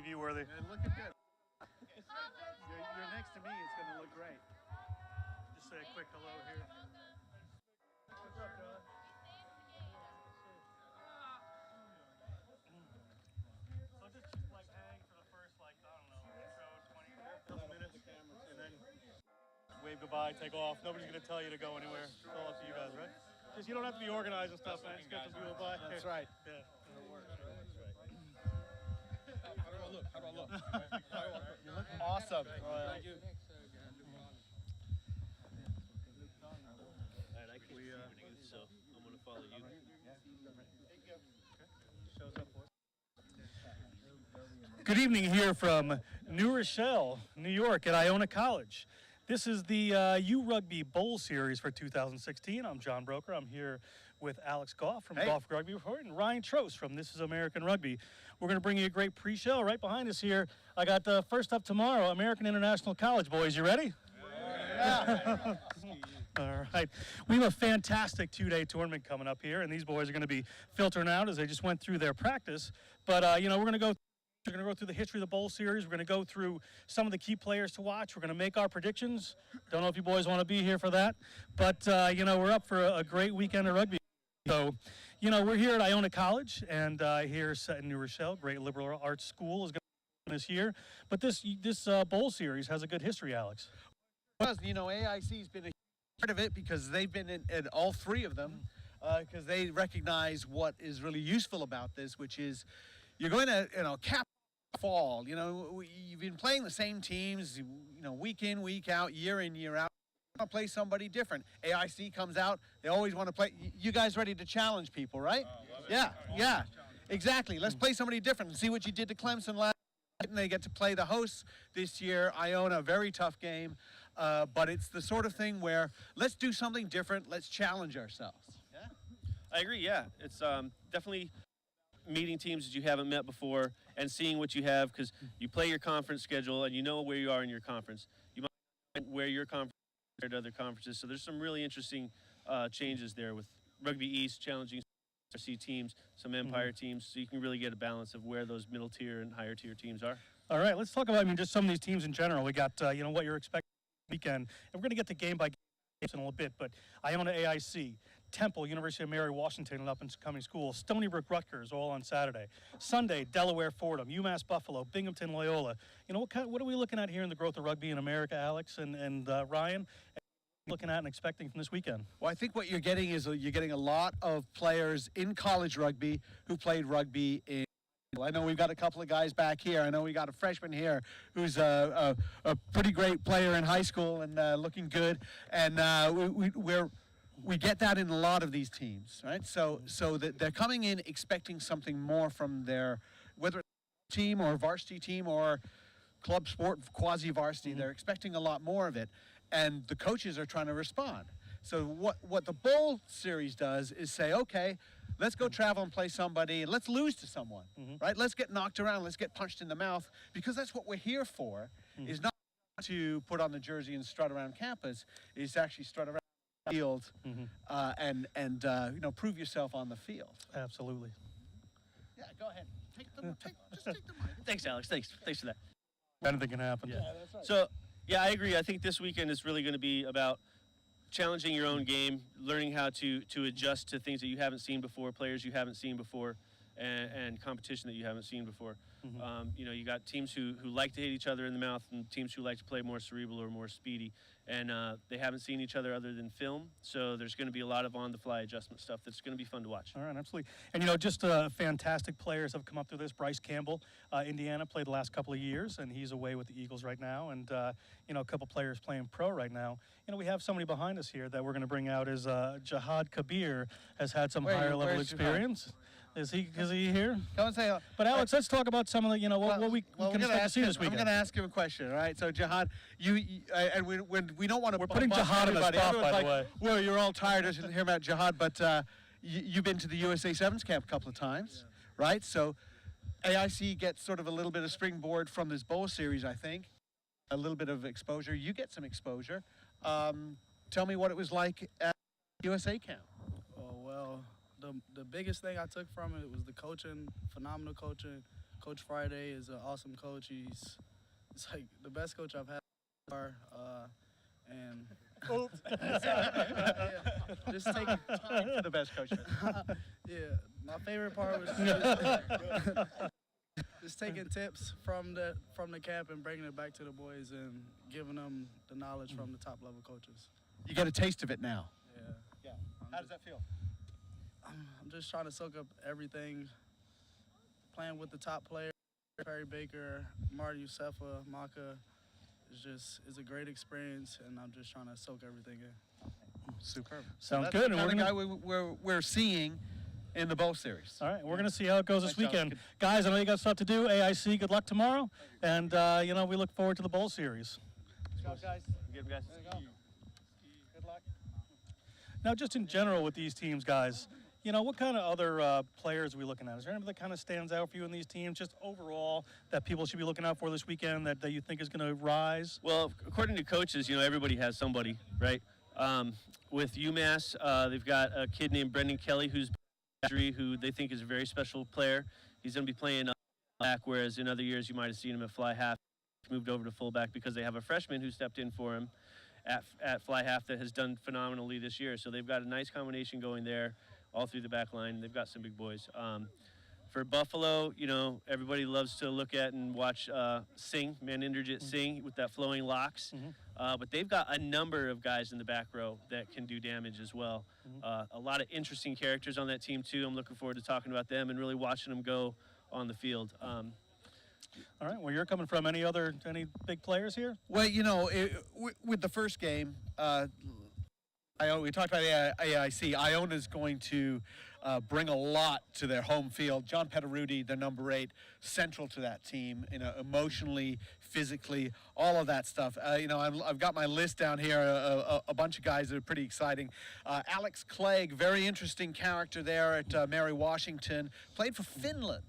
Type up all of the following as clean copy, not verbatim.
TV worthy. And looking good. You're next to me. It's going to look great. Just say a quick hello here. What's up, John? So just like hang for the first, like, I don't know, intro, 20 minutes, and then wave goodbye, take off. Nobody's going to tell you to go anywhere. It's all up to you guys, right? Just, you don't have to be organized and stuff, man. Just get some people by. That's right. Yeah. How do I look? How do I look? You look awesome. Thank you. All right, I can't see you, so I'm going to follow you. Shows up for us. Good evening here from New Rochelle, New York at Iona College. This is the URugby Bowl Series for 2016. I'm John Broker. I'm here with Alex Goff from Goff Rugby Report and Ryan Trost from This is American Rugby. We're going to bring you a great pre-show. Right behind us here, I got first up tomorrow, American International College. Boys, you ready? Yeah. All right. We have a fantastic two-day tournament coming up here, and these boys are going to be filtering out as they just went through their practice. But, you know, we're going to go through the history of the Bowl Series. We're going to go through some of the key players to watch. We're going to make our predictions. Don't know if you boys want to be here for that. But, you know, we're up for a great weekend of rugby. So, you know, we're here at Iona College, and here set in New Rochelle. Great liberal arts school is going to be this year. But this Bowl Series has a good history, Alex. Well, you know, AIC's been a part of it because they've been in all three of them because they recognize what is really useful about this, which is you're going to, you know, cap fall. You know, you've been playing the same teams, you know, week in, week out, year in, year out. You want to play somebody different. AIC comes out, they always want to play. You guys ready to challenge people, right? Yeah, exactly. Let's play somebody different and see what you did to Clemson last night. And they get to play the hosts this year. Iona, a very tough game. But it's the sort of thing where let's do something different. Let's challenge ourselves. Yeah? I agree, yeah. It's definitely meeting teams that you haven't met before and seeing what you have because you play your conference schedule and you know where you are in your conference. You might know where your conference is compared to other conferences. So there's some really interesting changes there with Rugby East challenging RC teams, some Empire teams, so you can really get a balance of where those middle tier and higher tier teams are. All right, let's talk about, I mean, just some of these teams in general. We got, you know, what you're expecting weekend. And we're going to get to game by game in a little bit, but Iona AIC, Temple, University of Mary Washington, an up-and-coming school, Stony Brook Rutgers, all on Saturday. Sunday, Delaware Fordham, UMass Buffalo, Binghamton Loyola. You know, what are we looking at here in the growth of rugby in America, Alex and Ryan? Looking at and expecting from this weekend? Well, I think what you're getting is you're getting a lot of players in college rugby who played rugby in. I know we've got a couple of guys back here. I know we got a freshman here who's a pretty great player in high school and looking good. And we get that in a lot of these teams, right? So that they're coming in expecting something more from their, whether it's team or varsity team or club sport, quasi-varsity, they're expecting a lot more of it. And the coaches are trying to respond. So what the Bowl Series does is say, okay, let's go travel and play somebody, and let's lose to someone, right? Let's get knocked around, let's get punched in the mouth, because that's what we're here for, is not to put on the jersey and strut around campus, is to actually strut around the field and you know, prove yourself on the field. Absolutely. Yeah, go ahead. Just take the mic. Thanks, Alex. Thanks for that. Anything can happen. Yeah, that's right. So, yeah, I agree. I think this weekend is really going to be about challenging your own game, learning how to adjust to things that you haven't seen before, players you haven't seen before, and competition that you haven't seen before. You know, you got teams who like to hit each other in the mouth and teams who like to play more cerebral or more speedy. And they haven't seen each other other than film, so there's going to be a lot of on-the-fly adjustment stuff that's going to be fun to watch. All right, absolutely. And, you know, just fantastic players have come up through this. Bryce Campbell, Indiana, played the last couple of years, and he's away with the Eagles right now. And, you know, a couple players playing pro right now. You know, we have somebody behind us here that we're going to bring out is Jihad Kabir has had some higher-level experience. Is he here? Come and say. But Alex, let's talk about some of the, you know, what we can expect to see this weekend. I'm going to ask him a question, all right? So Jihad, and we don't want to. We're putting Jihad on the spot, by the way. Well, you're all tired of hearing about Jihad, but you've been to the USA Sevens camp a couple of times, right? So AIC gets sort of a little bit of springboard from this Bowl Series, I think. A little bit of exposure. You get some exposure. Tell me what it was like at USA camp. Oh, well, the biggest thing I took from it was the coaching, phenomenal coaching. Coach Friday is an awesome coach. He's like the best coach I've had so far. And just taking the best coach. yeah, my favorite part was just taking tips from the camp and bringing it back to the boys and giving them the knowledge from the top level coaches. You get a taste of it now. Yeah. How does that feel? I'm just trying to soak up everything. Playing with the top players, Perry Baker, Marty Yusefa, Maka, is a great experience, and I'm just trying to soak everything in. Superb. Sounds That's good. the And we're kind of gonna, guy we're seeing in the bowl series. all right, we're going to see how it goes this Nice job. weekend. Good. Guys, I know you got stuff to do. AIC, good luck tomorrow. And, we look forward to the bowl series. Good job, guys. Good, guys. Good luck. Now, just in general with these teams, guys, what kind of other players are we looking at? Is there anybody that kind of stands out for you in these teams, just overall, that people should be looking out for this weekend that you think is going to rise? Well, according to coaches, everybody has somebody, right? With UMass, they've got a kid named Brendan Kelly who's Gyri, who they think is a very special player. He's going to be playing back, whereas in other years you might have seen him at fly half. Moved over to fullback because they have a freshman who stepped in for him at fly half that has done phenomenally this year. So they've got a nice combination going there all through the back line. They've got some big boys. For Buffalo, everybody loves to look at and watch Singh, Maninderjit Singh, with that flowing locks. But they've got a number of guys in the back row that can do damage as well. A lot of interesting characters on that team, too. I'm looking forward to talking about them and really watching them go on the field. All right, well, you're coming from any big players here? Well, with the first game, we talked about AIC. Iona's going to bring a lot to their home field. John Petteruti, their number 8, central to that team, emotionally, physically, all of that stuff. I've got my list down here, a bunch of guys that are pretty exciting. Alex Clegg, very interesting character there at Mary Washington, played for Finland.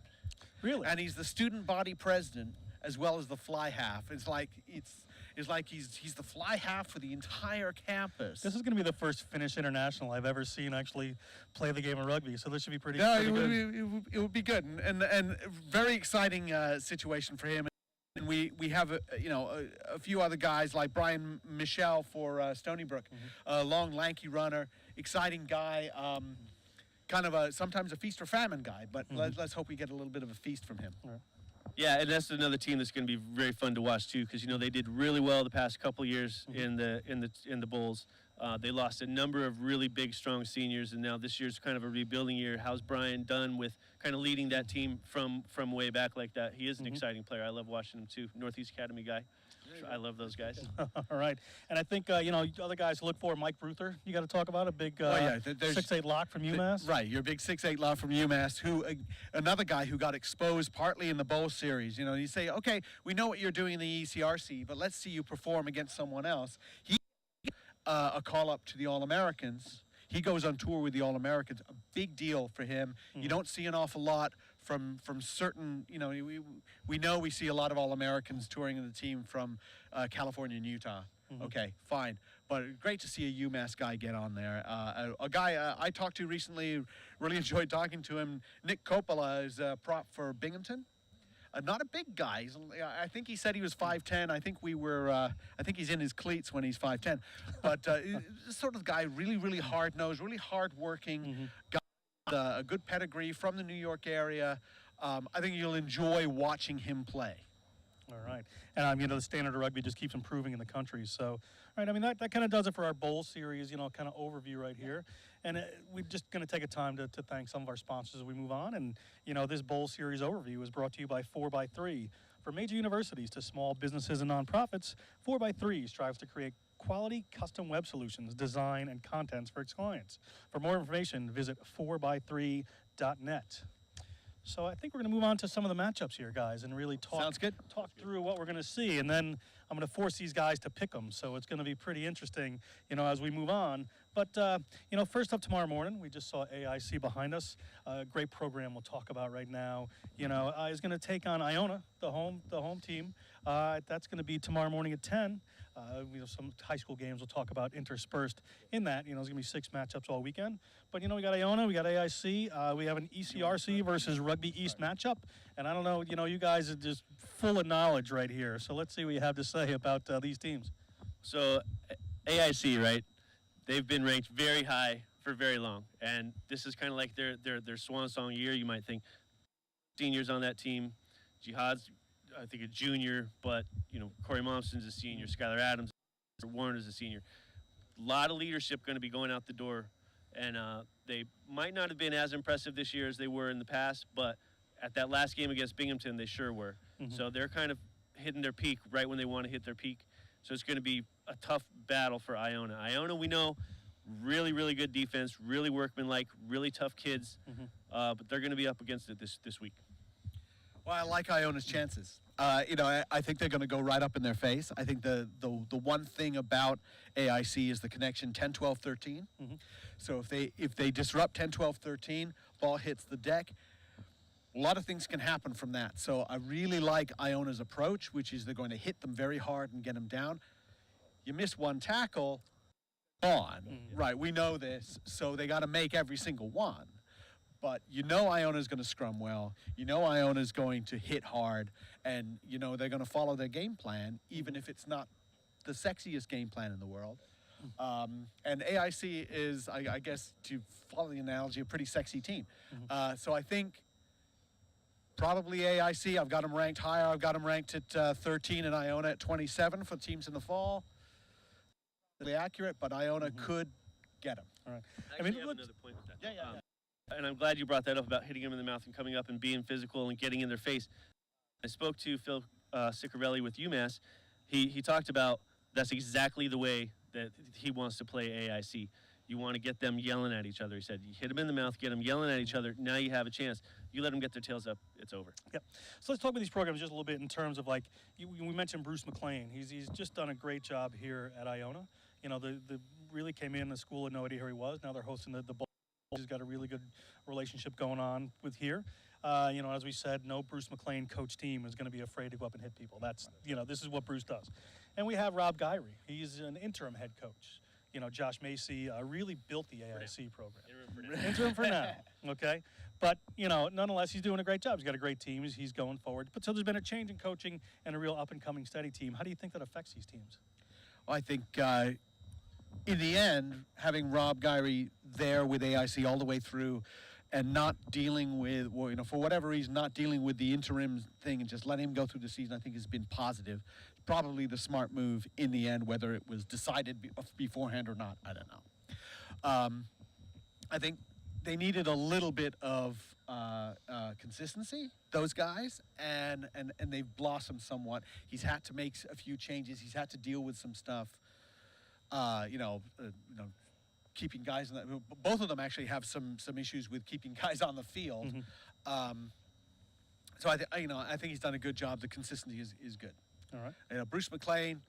Really? And he's the student body president as well as the fly half. It's like he's the fly half for the entire campus. This is going to be the first Finnish international I've ever seen actually play the game of rugby, so this should be pretty Yeah, good. it would be good, and very exciting situation for him. And we have a few other guys like Brian Michel for Stony Brook, a long lanky runner, exciting guy. Kind of sometimes a feast or famine guy, but let's hope we get a little bit of a feast from him. All right. Yeah, and that's another team that's going to be very fun to watch too, because they did really well the past couple years in the bowls. They lost a number of really big, strong seniors, and now this year's kind of a rebuilding year. How's Brian done with kind of leading that team from way back like that? He is an exciting player. I love watching him too. Northeast Academy guy. I love those guys. All right, and I think other guys to look for. Mike Ruther, you got to talk about a big 6'8" lock from UMass. Right, your big 6'8" lock from UMass. Who another guy who got exposed partly in the bowl series. You say, okay, we know what you're doing in the ECRC, but let's see you perform against someone else. He a call up to the All-Americans. He goes on tour with the All-Americans. A big deal for him. You don't see an awful lot from certain, we see a lot of All-Americans touring in the team from California and Utah. Okay, fine. But great to see a UMass guy get on there. A guy I talked to recently, really enjoyed talking to him. Nick Coppola is a prop for Binghamton. Not a big guy. I think he said he was 5'10". I think he's in his cleats when he's 5'10". But this sort of guy, really, really hard-nosed, really hard-working guy. A good pedigree from the New York area. I think you'll enjoy watching him play. All right. And, the standard of rugby just keeps improving in the country. So, all right, that kind of does it for our bowl series, kind of overview right here. And we're just going to take a time to thank some of our sponsors as we move on. And, this bowl series overview is brought to you by 4x3. From major universities to small businesses and nonprofits, 4x3 strives to create quality custom web solutions, design, and contents for its clients. For more information, visit 4x3.net. So I think we're going to move on to some of the matchups here, guys, and really talk through what we're going to see. And then I'm going to force these guys to pick them. So it's going to be pretty interesting, as we move on. But, first up tomorrow morning, we just saw AIC behind us. Great program we'll talk about right now. Is going to take on Iona, the home team. That's going to be tomorrow morning at 10. Some high school games we'll talk about interspersed in that. There's going to be 6 matchups all weekend. But, we got Iona, we got AIC. We have an ECRC versus Rugby East matchup. And I don't know, you guys are just full of knowledge right here. So let's see what you have to say about these teams. So AIC, right? They've been ranked very high for very long. And this is kind of like their swan song year, you might think. Seniors on that team. Jihad's, I think, a junior, but, Corey Momson's a senior. Skylar Adams, Warren is a senior. A lot of leadership going to be going out the door. And they might not have been as impressive this year as they were in the past, but at that last game against Binghamton, they sure were. Mm-hmm. So they're kind of hitting their peak right when they want to hit their peak. So it's going to be a tough battle for Iona. Iona, we know, really, really good defense, really workmanlike, really tough kids. Mm-hmm. But they're going to be up against it this week. Well, I like Iona's chances. I think they're going to go right up in their face. I think the one thing about AIC is the connection 10, 12, 13. Mm-hmm. So if they disrupt 10, 12, 13, ball hits the deck, a lot of things can happen from that. So I really like Iona's approach, which is they're going to hit them very hard and get them down. You miss one tackle, on. Mm-hmm. Right, we know this, so they got to make every single one. But Iona's going to scrum well. Iona's going to hit hard. And, they're going to follow their game plan, even if it's not the sexiest game plan in the world. And AIC is, I guess, to follow the analogy, a pretty sexy team. So I think probably AIC. I've got them ranked higher. I've got them ranked at 13 and Iona at 27 for teams in the fall. Really accurate, but Iona could get them. All right. I have another point with that. And I'm glad you brought that up about hitting them in the mouth and coming up and being physical and getting in their face. I spoke to Phil Ciccarelli with UMass. He talked about that's exactly the way that he wants to play AIC. You want to get them yelling at each other. He said, you hit them in the mouth, get them yelling at each other. Now you have a chance. You let them get their tails up, it's over. Yep. So let's talk about these programs just a little bit in terms of, we mentioned Bruce McLean. He's just done a great job here at Iona. They really came in the school and no idea who he was. Now they're hosting the bowl. He's got a really good relationship going on with here. As we said, no Bruce McLean coach team is going to be afraid to go up and hit people. That's, this is what Bruce does. And we have Rob Gyri. He's an interim head coach. Josh Macy really built the AIC program. Interim for now. Okay. But, nonetheless, he's doing a great job. He's got a great team. He's going forward. But so there's been a change in coaching and a real up-and-coming steady team. How do you think that affects these teams? Well, I think in the end, having Rob Gyri there with AIC all the way through and not dealing with, for whatever reason, not dealing with the interim thing and just letting him go through the season, I think has been positive. Probably the smart move in the end, whether it was decided beforehand or not, I don't know. I think they needed a little bit of consistency, those guys, and they've blossomed somewhat. He's had to make a few changes. He's had to deal with some stuff. Keeping guys in the, both of them actually have some issues with keeping guys on the field. So I think he's done a good job. The consistency is good. All right. Bruce McLean,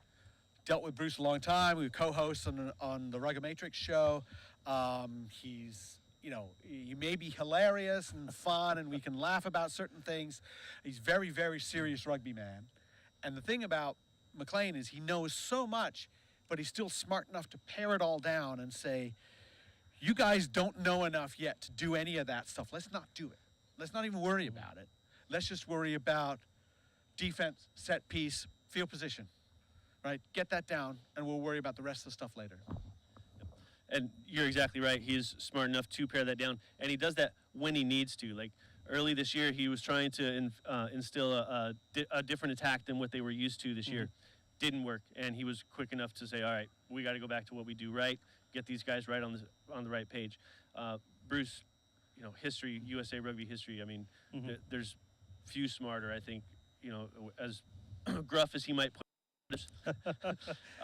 dealt with Bruce a long time. We were co-hosts on the Rugby Matrix show. He's he may be hilarious and fun, and we can laugh about certain things. He's very, very serious rugby man. And the thing about McLean is he knows so much, but he's still smart enough to pare it all down and say, you guys don't know enough yet to do any of that stuff. Let's not do it. Let's not even worry about it. Let's just worry about defense, set piece, field position, right? Get that down, and we'll worry about the rest of the stuff later. And you're exactly right. He's smart enough to pare that down, and he does that when he needs to. Like early this year, he was trying to instill a different attack than what they were used to this year. Didn't work, and he was quick enough to say, all right, we got to go back to what we do right, get these guys right on the right page. Bruce, history, USA Rugby history, I mean, there's few smarter, I think, as gruff as he might put.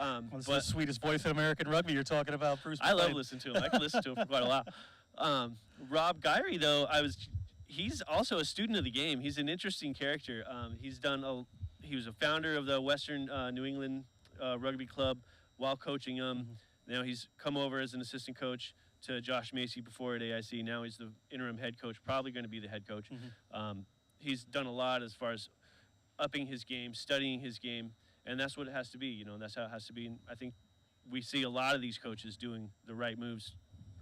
Well, this is the sweetest voice in American rugby you're talking about, Bruce. I love listening to him. I can listen to him for quite a while. Rob Gyri, though, he's also a student of the game. He's an interesting character. He was a founder of the Western New England Rugby Club while coaching them. Now he's come over as an assistant coach to Josh Macy before at AIC. Now he's the interim head coach, probably going to be the head coach. He's done a lot as far as upping his game, studying his game, and that's what it has to be. You know, that's how it has to be. And I think we see a lot of these coaches doing the right moves,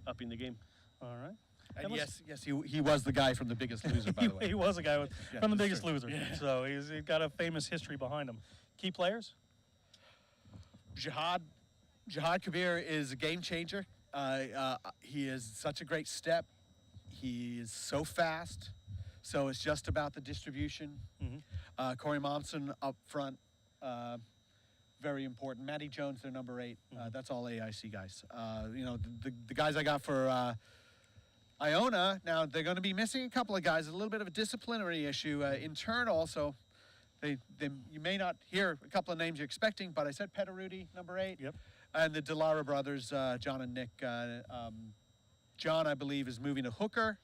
upping the game. All right. And yes, he was the guy from The Biggest Loser, by the way. He was a guy from The Biggest Loser. Yeah. So he's got a famous history behind him. Key players? Jihad Kabir is a game changer. He is such a great step. He is so fast. So it's just about the distribution. Corey Momsen up front, very important. Matty Jones, their number 8. That's all AIC guys. You know, the guys I got for Iona, now they're going to be missing a couple of guys. A little bit of a disciplinary issue internal. So you may not hear a couple of names you're expecting, but I said Petteruti, number 8. Yep. And the Delaware brothers, John and Nick. John, I believe, is moving to hooker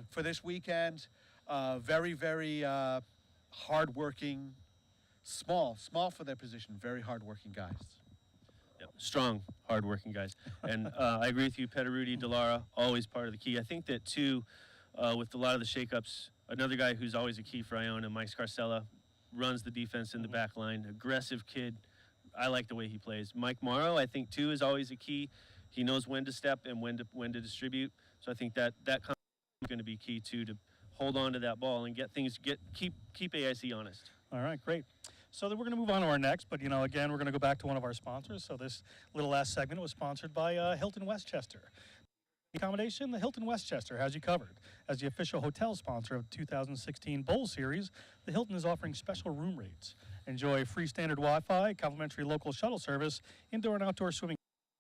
for this weekend. Very, very hardworking, small for their position. Very hardworking guys. Yep. Strong, hardworking guys. And I agree with you, Petteruti, Delara, always part of the key. I think that, too, with a lot of the shakeups, another guy who's always a key for Iona, Mike Scarcella, runs the defense in the back line. Aggressive kid. I like the way he plays. Mike Morrow, I think, too, is always a key. He knows when to step and when to distribute. So I think that is going to be key, too, to hold on to that ball and keep AIC honest. All right, great. So then we're going to move on to our next, but, you know, again, we're going to go back to one of our sponsors. So this little last segment was sponsored by Hilton Westchester. Accommodation, the Hilton Westchester has you covered. As the official hotel sponsor of the 2016 Bowl Series, the Hilton is offering special room rates. Enjoy free standard Wi-Fi, complimentary local shuttle service, indoor and outdoor swimming.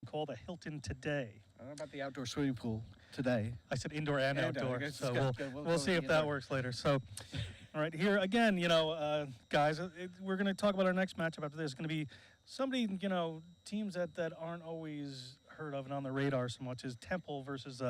Call the Hilton today. I don't know about the outdoor swimming pool today. I said indoor and outdoor, so we'll go see if that works later. So, all right, here again, you know, guys, we're going to talk about our next matchup after this. It's going to be somebody, you know, teams that aren't always heard of and on the radar so much as Temple versus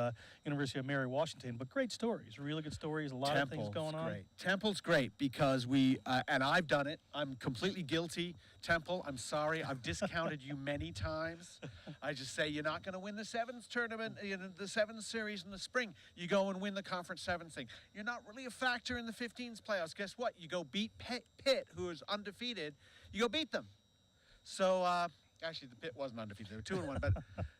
University of Mary Washington. But great stories, really good stories, a lot of things going on. Great. Temple's great because we, and I've done it, I'm completely guilty. Temple, I'm sorry, I've discounted you many times. I just say you're not going to win the Sevens tournament, the Sevens series in the spring. You go and win the Conference Sevens thing. You're not really a factor in the 15s playoffs. Guess what? You go beat Pitt, who is undefeated. You go beat them. So, actually, the Pitt wasn't undefeated. They were 2-1,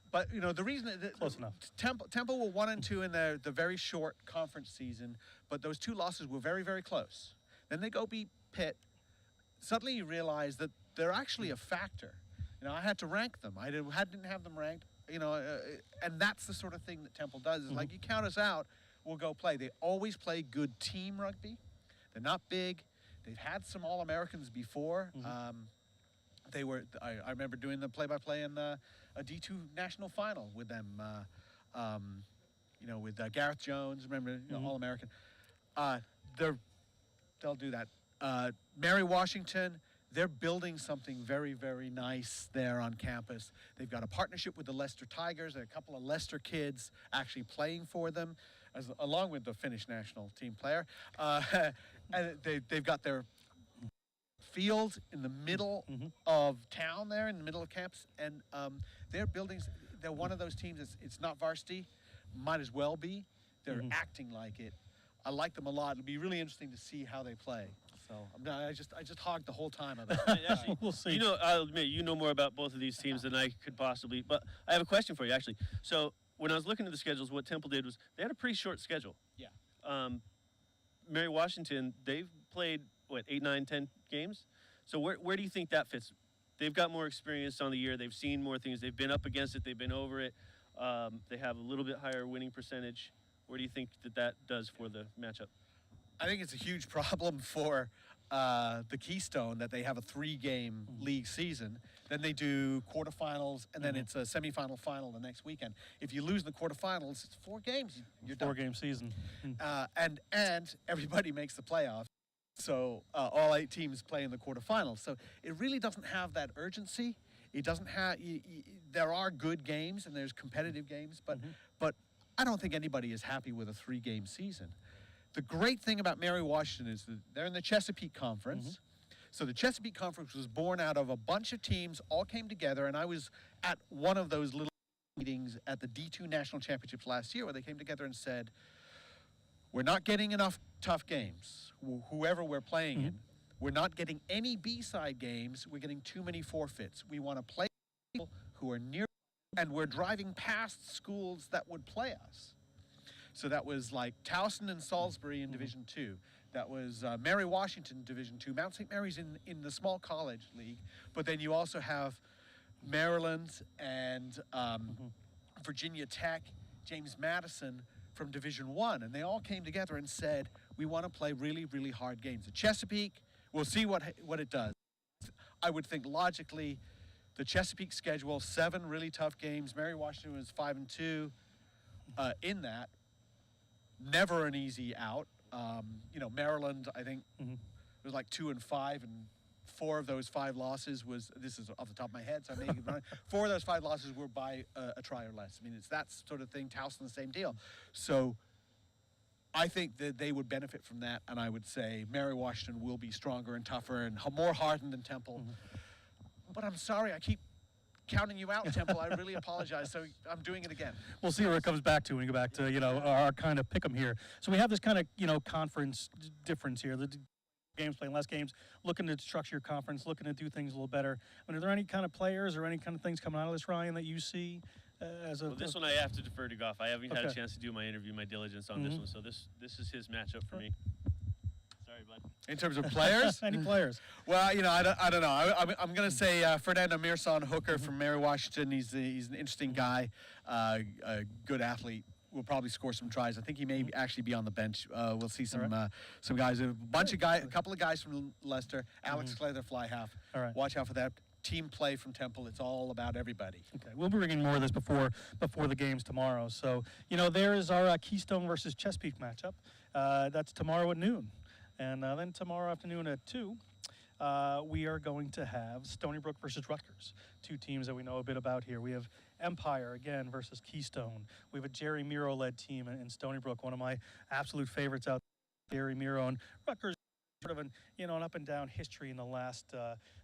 but you know, the reason that Close enough. Temple were 1-2 in the very short conference season, but those 2 losses were very, very close. Then they go beat Pitt. Suddenly you realize that they're actually a factor. You know, I had to rank them. I didn't have them ranked. You know, and that's the sort of thing that Temple does. Is like, you count us out, we'll go play. They always play good team rugby. They're not big. They've had some All-Americans before. They were. I remember doing the play-by-play in a D2 national final with them. You know, with Gareth Jones. Remember, you know, All-American. They'll do that. Mary Washington. They're building something very, very nice there on campus. They've got a partnership with the Leicester Tigers. There are a couple of Leicester kids actually playing for them, along with the Finnish national team player. And they've got their field in the middle of town there, in the middle of campus, and they're one of those teams it's not varsity, might as well be. They're acting like it. I like them a lot. It'll be really interesting to see how they play. So I just hogged the whole time of that. Actually, We'll see. You know, I'll admit, you know more about both of these teams than I could possibly, but I have a question for you, actually. So when I was looking at the schedules, what Temple did was they had a pretty short schedule. Yeah. Mary Washington, they've played, 8, 9, 10 games? So where do you think that fits? They've got more experience on the year. They've seen more things. They've been up against it. They've been over it. They have a little bit higher winning percentage. Where do you think that does for the matchup? I think it's a huge problem for the Keystone that they have a 3-game league season. Then they do quarterfinals, and then it's a semifinal final the next weekend. If you lose in the quarterfinals, it's 4 games. You're done. 4-game season. And everybody makes the playoffs. So all 8 teams play in the quarterfinals. So it really doesn't have that urgency. It doesn't have. There are good games and there's competitive games, but I don't think anybody is happy with a 3-game season. The great thing about Mary Washington is that they're in the Chesapeake Conference, So the Chesapeake Conference was born out of a bunch of teams all came together, and I was at one of those little meetings at the D2 National Championships last year where they came together and said, we're not getting enough tough games, whoever we're playing in. We're not getting any B-side games. We're getting too many forfeits. We want to play people who are near, and we're driving past schools that would play us. So that was like Towson and Salisbury in Division II. That was Mary Washington Division II. Mount St. Mary's in the small college league. But then you also have Maryland and Virginia Tech, James Madison from Division I. And they all came together and said, we want to play really, really hard games. The Chesapeake, we'll see what it does. I would think logically, the Chesapeake schedule, 7 really tough games. Mary Washington was 5-2 in that. Never an easy out. You know, Maryland, I think, was like 2-5, and 4 of those 5 losses was, this is off the top of my head, so I may get wrong. 4 of those 5 losses were by a try or less. I mean, it's that sort of thing. Towson, the same deal. So I think that they would benefit from that, and I would say Mary Washington will be stronger and tougher and more hardened than Temple. But I'm sorry, I keep counting you out, Temple. I really apologize. So I'm doing it again. We'll see where it comes back to when we go back to, you know, our kind of pick 'em here. So we have this kind of, you know, conference difference here. The games, playing less games, looking to structure your conference, looking to do things a little better. I mean, are there any kind of players or any kind of things coming out of this, Ryan, that you see as a... Well, this one I have to defer to Goff. I haven't had a Okay. chance to do my interview, my diligence on this one, so this is his matchup for me. Sorry, bud. In terms of players? Any players? Well, you know, I don't know. I'm going to say Fernando Mirson Hooker from Mary Washington. He's an interesting guy, a good athlete. Will probably score some tries. I think he may actually be on the bench. We'll see some guys. A couple of guys from Leicester. Alex Clay, the fly half. All right. Watch out for that. Team play from Temple. It's all about everybody. Okay, we'll be bringing more of this before the games tomorrow. So, you know, there is our Keystone versus Chesapeake matchup. That's tomorrow at noon. And then tomorrow afternoon at 2, we are going to have Stony Brook versus Rutgers, 2 teams that we know a bit about here. We have Empire, again, versus Keystone. We have a Jerry Miro-led team in Stony Brook, one of my absolute favorites out there, Jerry Miro. And Rutgers, sort of an up and down history in the last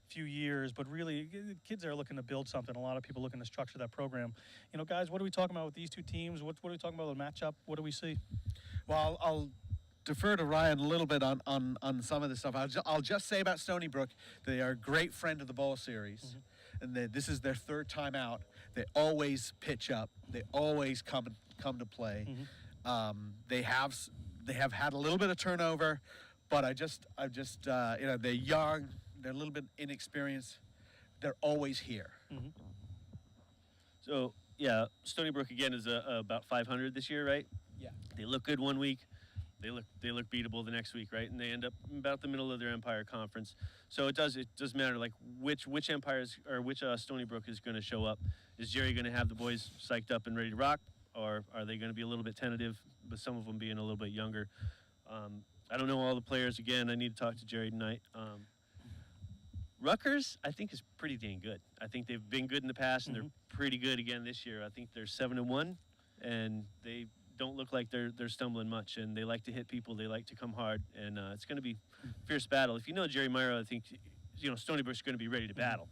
few years, but really, kids are looking to build something. A lot of people looking to structure that program. You know, guys, what are we talking about with these 2 teams? What are we talking about with the matchup? What do we see? Well, I'll defer to Ryan a little bit on some of this stuff. I'll just say about Stony Brook, they are a great friend of the Bowl Series, and this is their 3rd time out. They always pitch up. They always come to play. They have had a little bit of turnover, but I just you know, they're young, they're a little bit inexperienced. They're always here. So, yeah, Stony Brook, again, is about 500 this year, right? Yeah. They look good one week. They look beatable the next week, right? And they end up about the middle of their Empire conference. So it does matter, like which Empires or which Stony Brook is going to show up. Is Jerry going to have the boys psyched up and ready to rock, or are they going to be a little bit tentative, with some of them being a little bit younger? I don't know all the players. Again, I need to talk to Jerry tonight. Rutgers, I think, is pretty dang good. I think they've been good in the past, and they're pretty good again this year. I think they're 7-1, and they don't look like they're stumbling much, and they like to hit people. They like to come hard, and it's going to be a fierce battle. If you know Jerry Myra, I think, you know, Stony Brook's going to be ready to battle,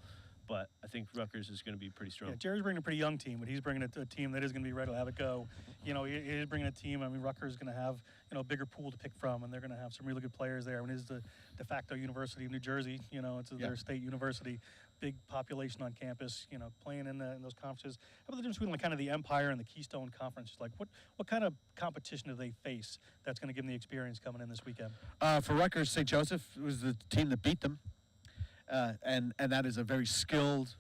but I think Rutgers is going to be pretty strong. Yeah, Jerry's bringing a pretty young team, but he's bringing a team that is going to be ready to have it go. You know, he's bringing a team. I mean, Rutgers is going to have, you know, a bigger pool to pick from, and they're going to have some really good players there. I mean, it is the de facto University of New Jersey. You know, it's their state university. Big population on campus, you know, playing in those conferences. How about the difference between kind of the Empire and the Keystone Conference? Like, what kind of competition do they face that's going to give them the experience coming in this weekend? For Rutgers, St. Joseph was the team that beat them, and that is a very skilled,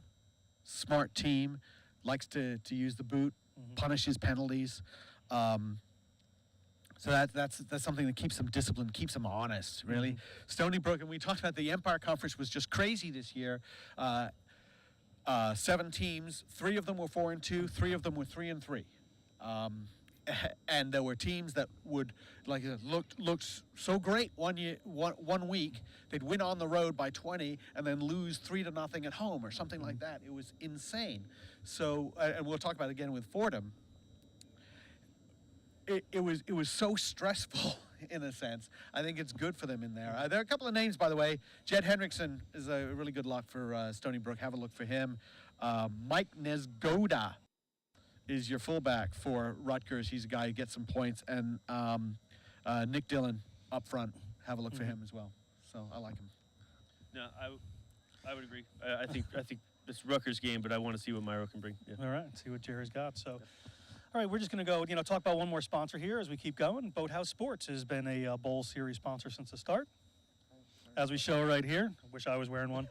smart team, likes to use the boot, punishes penalties. So that's something that keeps them disciplined, keeps them honest, really. Stony Brook, and we talked about the Empire Conference was just crazy this year. 7 teams, 3 of them were 4-2, 3 of them were 3-3. And there were teams that would, like, looked so great one week, they'd win on the road by 20 and then lose 3-0 at home or something like that. It was insane. So, and we'll talk about it again with Fordham. It was so stressful in a sense. I think it's good for them in there. There are a couple of names, by the way. Jed Hendrickson is a really good lock for Stony Brook. Have a look for him. Mike Nesgoda is your fullback for Rutgers. He's a guy who gets some points. And Nick Dillon up front. Have a look for him as well. So I like him. No, I would agree. I think it's Rutgers game, but I want to see what Myro can bring. Yeah. All right, see what Jerry's got. So, all right, we're just going to go, talk about one more sponsor here as we keep going. Boathouse Sports has been a bowl series sponsor since the start. As we show right here, I wish I was wearing one.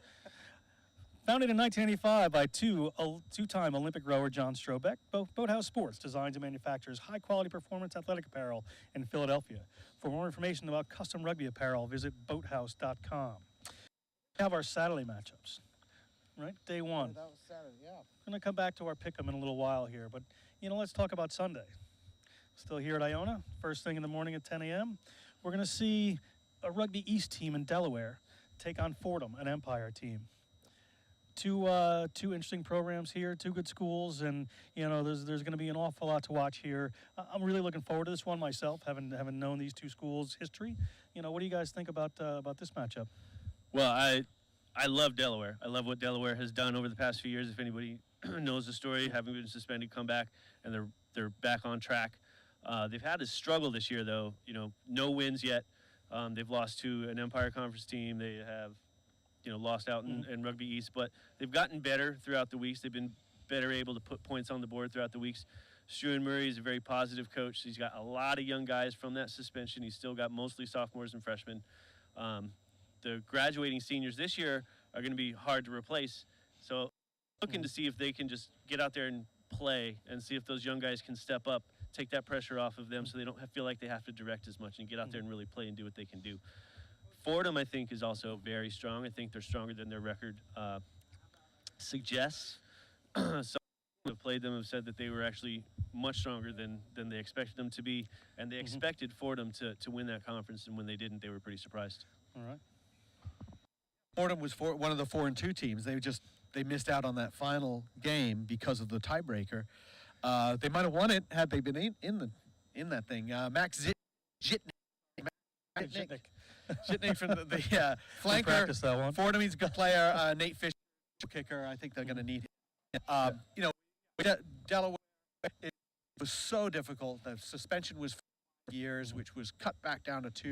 Founded in 1985 by two-time Olympic rower John Strobeck, Boathouse Sports designs and manufactures high-quality performance athletic apparel in Philadelphia. For more information about custom rugby apparel, visit boathouse.com. We have our Saturday matchups, right? Day one. That was Saturday, yeah. We're going to come back to our pick'em in a little while here, but, let's talk about Sunday. Still here at Iona, first thing in the morning at 10 a.m. We're going to see a Rugby East team in Delaware take on Fordham, an Empire team. Two interesting programs here, two good schools, and there's going to be an awful lot to watch here. I'm really looking forward to this one myself, having known these two schools' history. What do you guys think about this matchup? Well, I love Delaware. I love what Delaware has done over the past few years. If anybody knows the story, having been suspended, come back, and they're back on track. They've had a struggle this year, though. No wins yet. They've lost to an Empire Conference team. They have lost out in Rugby East, but they've gotten better throughout the weeks. They've been better able to put points on the board throughout the weeks. Stuart Murray is a very positive coach. He's got a lot of young guys from that suspension. He's still got mostly sophomores and freshmen. The graduating seniors this year are going to be hard to replace. So looking to see if they can just get out there and play and see if those young guys can step up, take that pressure off of them so they don't feel like they have to direct as much and get out there and really play and do what they can do. Fordham, I think, is also very strong. I think they're stronger than their record suggests. Some who have played them have said that they were actually much stronger than they expected them to be, and they expected Fordham to win that conference, and when they didn't, they were pretty surprised. All right. Fordham was one of the 4-2 teams. They missed out on that final game because of the tiebreaker. They might have won it had they been in that thing. Max Zitnik from the flanker. Practice that one. Fordham, he's a good player. Nate Fish, kicker. I think they're going to need him. Delaware, it was so difficult. The suspension was 5 years, which was cut back down to 2.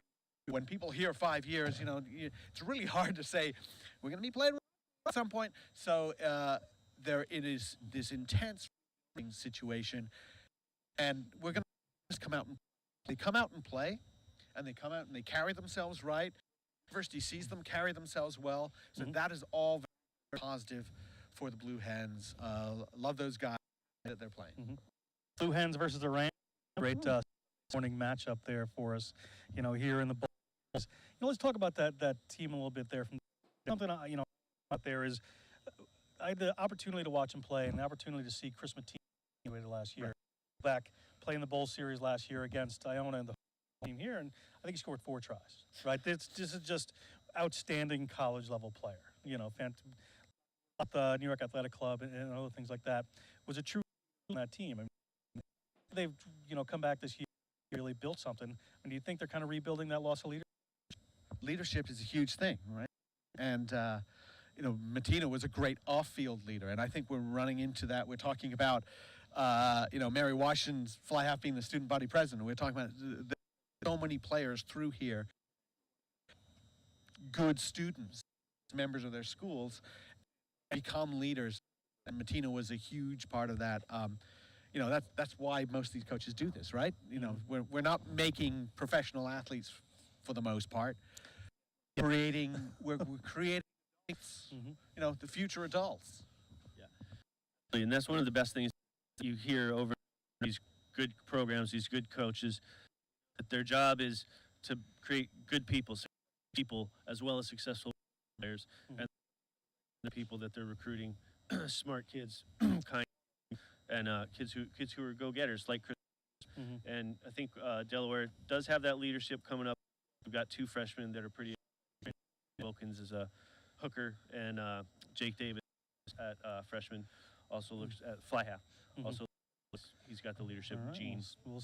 When people hear 5 years, it's really hard to say we're going to be playing at some point. So it is this intense situation, and we're going to just come out and play. And they come out and they carry themselves right. University sees them carry themselves well. So that is all very positive for the Blue Hens. Love those guys that they're playing. Blue Hens versus the Rams. Great morning matchup there for us, here in the Bowls. Let's talk about that team a little bit there. Something, out there is I had the opportunity to watch him play and the opportunity to see Chris Mattini last year. Back playing the Bowl series last year against Iona and the team here, and I think he scored 4 tries. Right, this is just outstanding college level player. The New York Athletic Club and other things like that was a true on that team. I mean, they've come back this year, really built something. Do you think they're kind of rebuilding that loss of leadership? Leadership is a huge thing, right? And Matina was a great off-field leader, and I think we're running into that. We're talking about Mary Washington's fly half being the student body president. We're talking about so many players through here, good students, members of their schools, become leaders. And Matina was a huge part of that. That's why most of these coaches do this, right? We're not making professional athletes for the most part. We're creating, the future adults. Yeah, and that's one of the best things you hear over these good programs, these good coaches. That their job is to create good people as well as successful players, and the people that they're recruiting, smart kids, and kids who are go-getters like Chris. And I think Delaware does have that leadership coming up. We've got 2 freshmen that are pretty. Wilkins is a hooker, and Jake Davis at freshman also looks at fly half. Also, he's got the leadership right, genes. We'll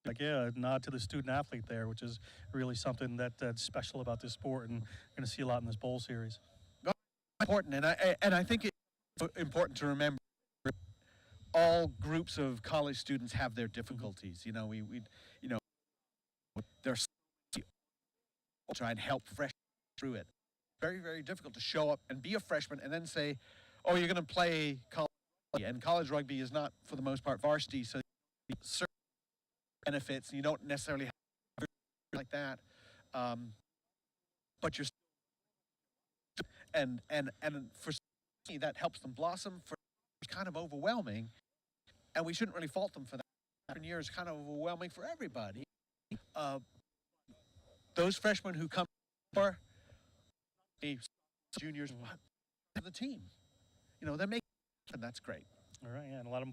like, yeah, a nod to the student athlete there, which is really something that's special about this sport, and going to see a lot in this bowl series. Important, and I think it's important to remember all groups of college students have their difficulties. You know, we you know, there's try and help freshmen through it. Very, very difficult to show up and be a freshman and then say, oh, you're going to play college rugby. And college rugby is not, for the most part, varsity, so certain benefits, and you don't necessarily have like that. But you're and for me, that helps them blossom. For it's kind of overwhelming, and we shouldn't really fault them for that. 7 years kind of overwhelming for everybody. Those freshmen who come for juniors of the team, you know, they're making, and that's great. All right, yeah, and a lot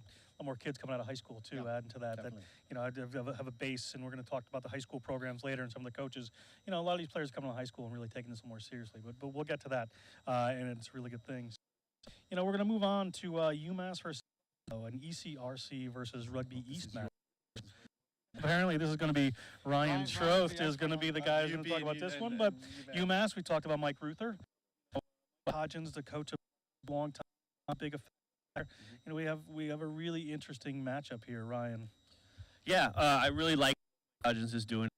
more kids coming out of high school too. Yeah, adding to that, definitely. you know, I have a base, and we're going to talk about the high school programs later, and some of the coaches. You know, a lot of these players coming out of high school and really taking this more seriously. But we'll get to that, and it's really good things. You know, we're going to move on to UMass versus an ECRC versus Rugby East match. Apparently, this is going to be Ryan Trost is going to be the guy who's going to talk about this one. But UMass, we talked about Mike Ruther. Hodgins, the coach of a long time, big affair. You know, we have a really interesting matchup here, Ryan. Yeah, I really like what Hodgins is doing.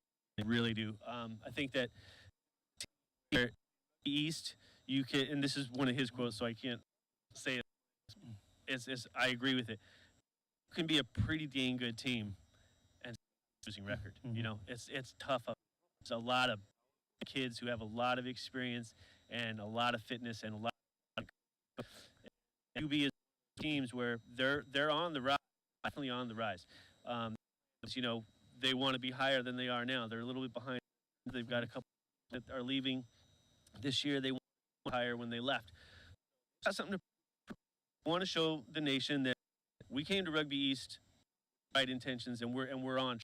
I really do. I think that East, you can, and this is one of his quotes, so I can't say it. I agree with it. Can be a pretty dang good team and losing record. You know, it's tough. It's a lot of kids who have a lot of experience and a lot of fitness and a lot of UB is teams where they're on the rise, definitely on the rise. You know, they want to be higher than they are now. They're a little bit behind. They've got a couple that are leaving this year. They want to be higher when they left. That's something to want to show the nation that we came to Rugby East right intentions, and we're on.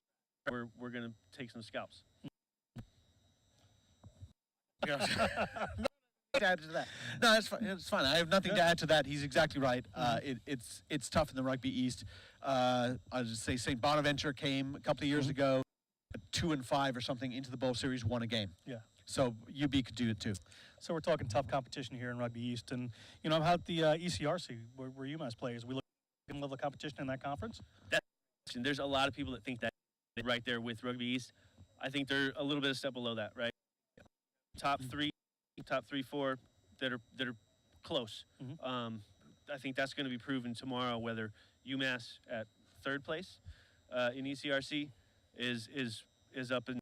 We're going to take some scalps. To add to that. No, it's fine. It's fine. I have nothing to add to that. He's exactly right. It's tough in the Rugby East. I'll just say St. Bonaventure came a couple of years ago, 2-5 or something into the bowl series, won a game. Yeah. So UB could do it too. So we're talking tough competition here in Rugby East, and you know, how about the ECRC where UMass plays? We look at level of competition in that conference. There's a lot of people that think that right there with Rugby East. I think they're a little bit a step below that, right? Top three, 4 that are close. I think that's going to be proven tomorrow whether UMass at 3rd place in ECRC is up in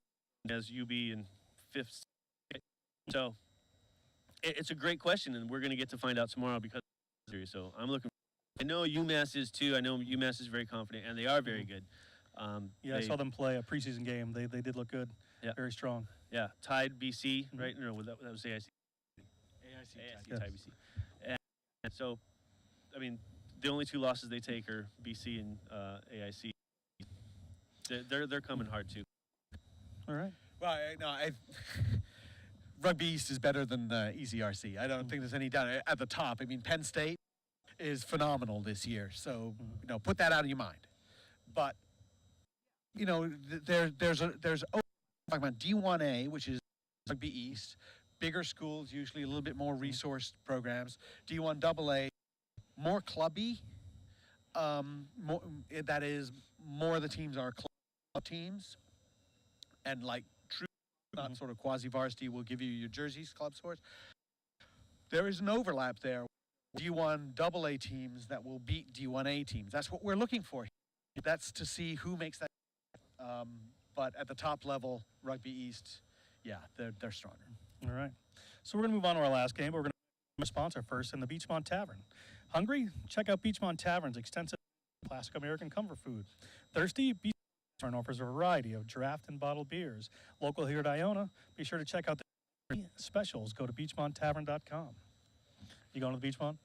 as UB in 5th. So it's a great question, and we're going to get to find out tomorrow because of the series. So I'm looking. I know UMass is too. I know UMass is very confident, and they are very good. Yeah, I saw them play a preseason game. They did look good. Yeah. Very strong. Yeah, tied BC, right? No, that was AIC. Yes. Tied BC. And so, I mean, the only 2 losses they take are BC and AIC. They're coming hard too. All right. Well, Rugby East is better than ECRC. I don't think there's any doubt at the top. I mean, Penn State is phenomenal this year, so you know, put that out of your mind. But you know, there's talking about D1A, which is Rugby East, bigger schools, usually a little bit more resourced programs. D1AA, more clubby. That is, more of the teams are club teams, and like true, not sort of quasi-varsity, will give you your jerseys, club scores. There is an overlap there. D1AA teams that will beat D1A teams. That's what we're looking for. That's to see who makes that. But at the top level, Rugby East, yeah, they're stronger. All right. So we're going to move on to our last game. We're going to sponsor first in the Beachmont Tavern. Hungry? Check out Beachmont Tavern's extensive classic American comfort food. Thirsty? Beachmont Tavern offers a variety of draft and bottled beers. Local here at Iona, be sure to check out the specials. Go to beachmonttavern.com. You going to the Beachmont?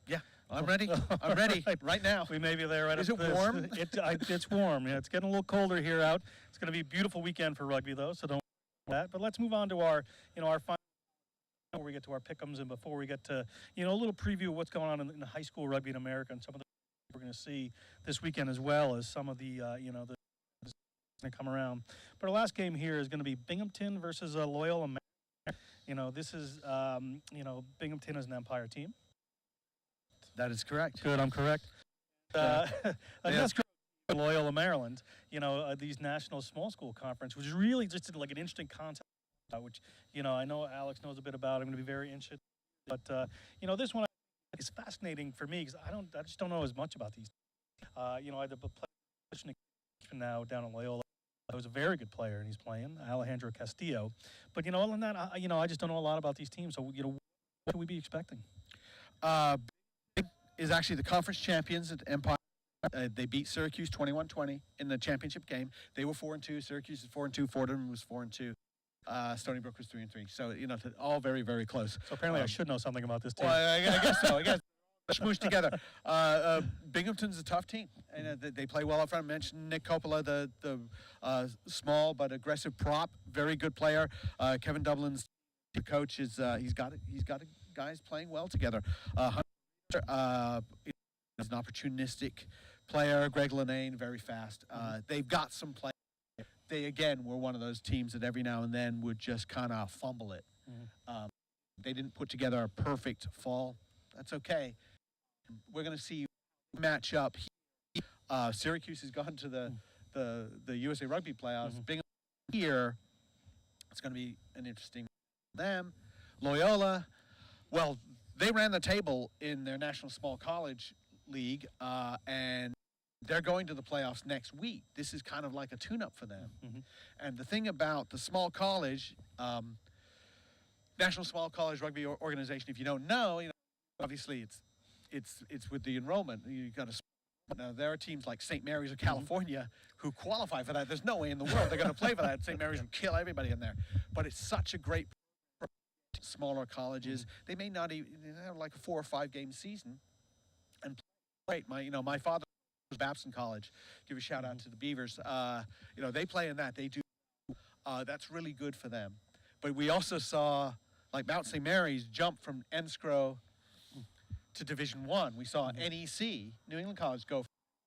Yeah, I'm ready. I'm ready right now. We may be there right Is after it this. warm? It's warm. Yeah, it's getting a little colder here out. It's going to be a beautiful weekend for rugby, though, so don't worry about that. But let's move on to our final, before we get to our pick'ems and before we get to, a little preview of what's going on in high school rugby in America and some of the we're going to see this weekend, as well as some of the, the to come around. But our last game here is going to be Binghamton versus Loyola. This is, Binghamton is an Empire team. That is correct. Good, I'm correct. That's great. Loyola, Maryland. These national small school conference, which is really just like an interesting concept, which I know Alex knows a bit about. I'm going to be very interested. But this one is fascinating for me because I just don't know as much about these. I had a player now down at Loyola. He was a very good player, and he's playing Alejandro Castillo. But other than that, I just don't know a lot about these teams. So what can we be expecting? Is actually the conference champions at Empire. They beat Syracuse 21-20 in the championship game. They were 4-2. Syracuse is 4-2. Fordham was 4-2. Stony Brook was 3-3. So all very, very close. So apparently, I should know something about this team. Well, I guess so. I guess smooshed together. Binghamton's a tough team, and they play well up front. I mentioned Nick Coppola, the small but aggressive prop, very good player. Kevin Dublin's the coach is he's got guys playing well together. Is an opportunistic player. Greg Linane, very fast. They've got some players. They again were one of those teams that every now and then would just kind of fumble it. They didn't put together a perfect fall. That's okay. We're going to see match up. Syracuse has gone to the USA Rugby playoffs. Binghamton here, it's going to be an interesting them. Loyola, well, they ran the table in their National Small College League, and they're going to the playoffs next week. This is kind of like a tune-up for them. And the thing about the small college, National Small College Rugby Organization, if you don't know, obviously it's with the enrollment. You got to. Now there are teams like St. Mary's of California who qualify for that. There's no way in the world they're going to play for that. St. Mary's would kill everybody in there. But it's such a great smaller colleges. They may not even have like a 4 or 5 game season. And great, my father was Babson College. Give a shout out to the Beavers. They play in that. They do. That's really good for them. But we also saw like Mount St. Mary's jump from NSCRO to Division I. We saw NEC, New England College, go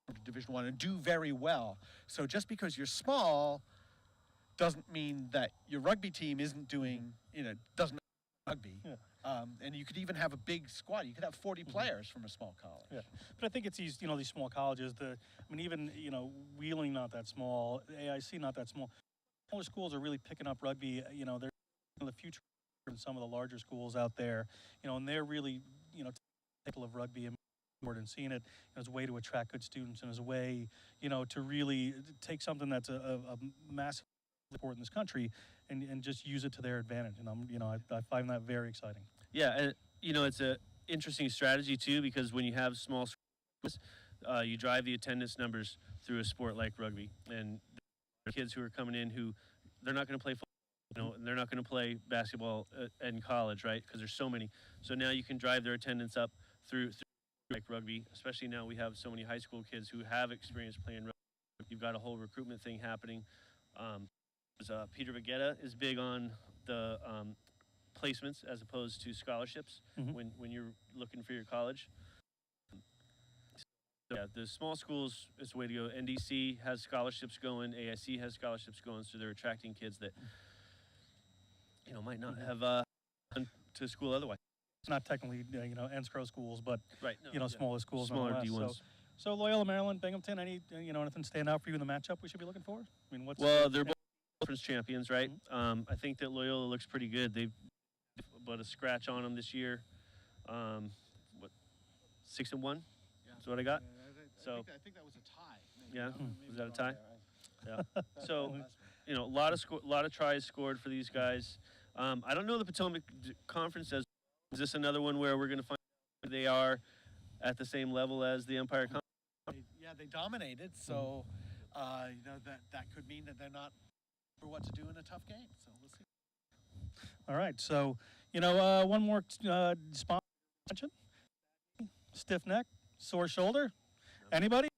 to Division I and do very well. So just because you're small doesn't mean that your rugby team isn't doing, doesn't rugby. Yeah. And you could even have a big squad. You could have 40 players from a small college. Yeah, but I think it's these, these small colleges. Even Wheeling not that small, AIC not that small. Smaller schools are really picking up rugby. They're the future in some of the larger schools out there. And they're really, of rugby and seeing it as a way to attract good students and as a way, to really take something that's a massive sport in this country and just use it to their advantage. And I find that very exciting. Yeah, and it's a interesting strategy too, because when you have small schools, you drive the attendance numbers through a sport like rugby, and the kids who are coming in who they're not going to play football, and they're not going to play basketball in college, right? Because there's so many. So now you can drive their attendance up through like rugby, especially now we have so many high school kids who have experience playing rugby. You've got a whole recruitment thing happening. Peter Vegeta is big on the placements as opposed to scholarships when you're looking for your college. So, yeah, the small schools is the way to go. NDC has scholarships going. AIC has scholarships going, so they're attracting kids that might not have gone to school otherwise. It's not technically NSCRO schools, but right. smaller schools. Smaller D1s. So Loyola, Maryland, Binghamton. Anything stand out for you in the matchup we should be looking for? They're both conference champions, right? I think that Loyola looks pretty good. They've but a scratch on them this year. 6-1? That's what I got. I think that was a tie. Maybe. Yeah, Maybe was that a wrong tie? there. Yeah. So, a lot of tries scored for these guys. I don't know the Potomac Conference as. Is this another one where we're going to find they are at the same level as the Empire Conference? Yeah, they dominated. So, that could mean that they're not sure what to do in a tough game. So we'll see. All right. So, one more sponsor mention. Stiff neck, sore shoulder. Anybody?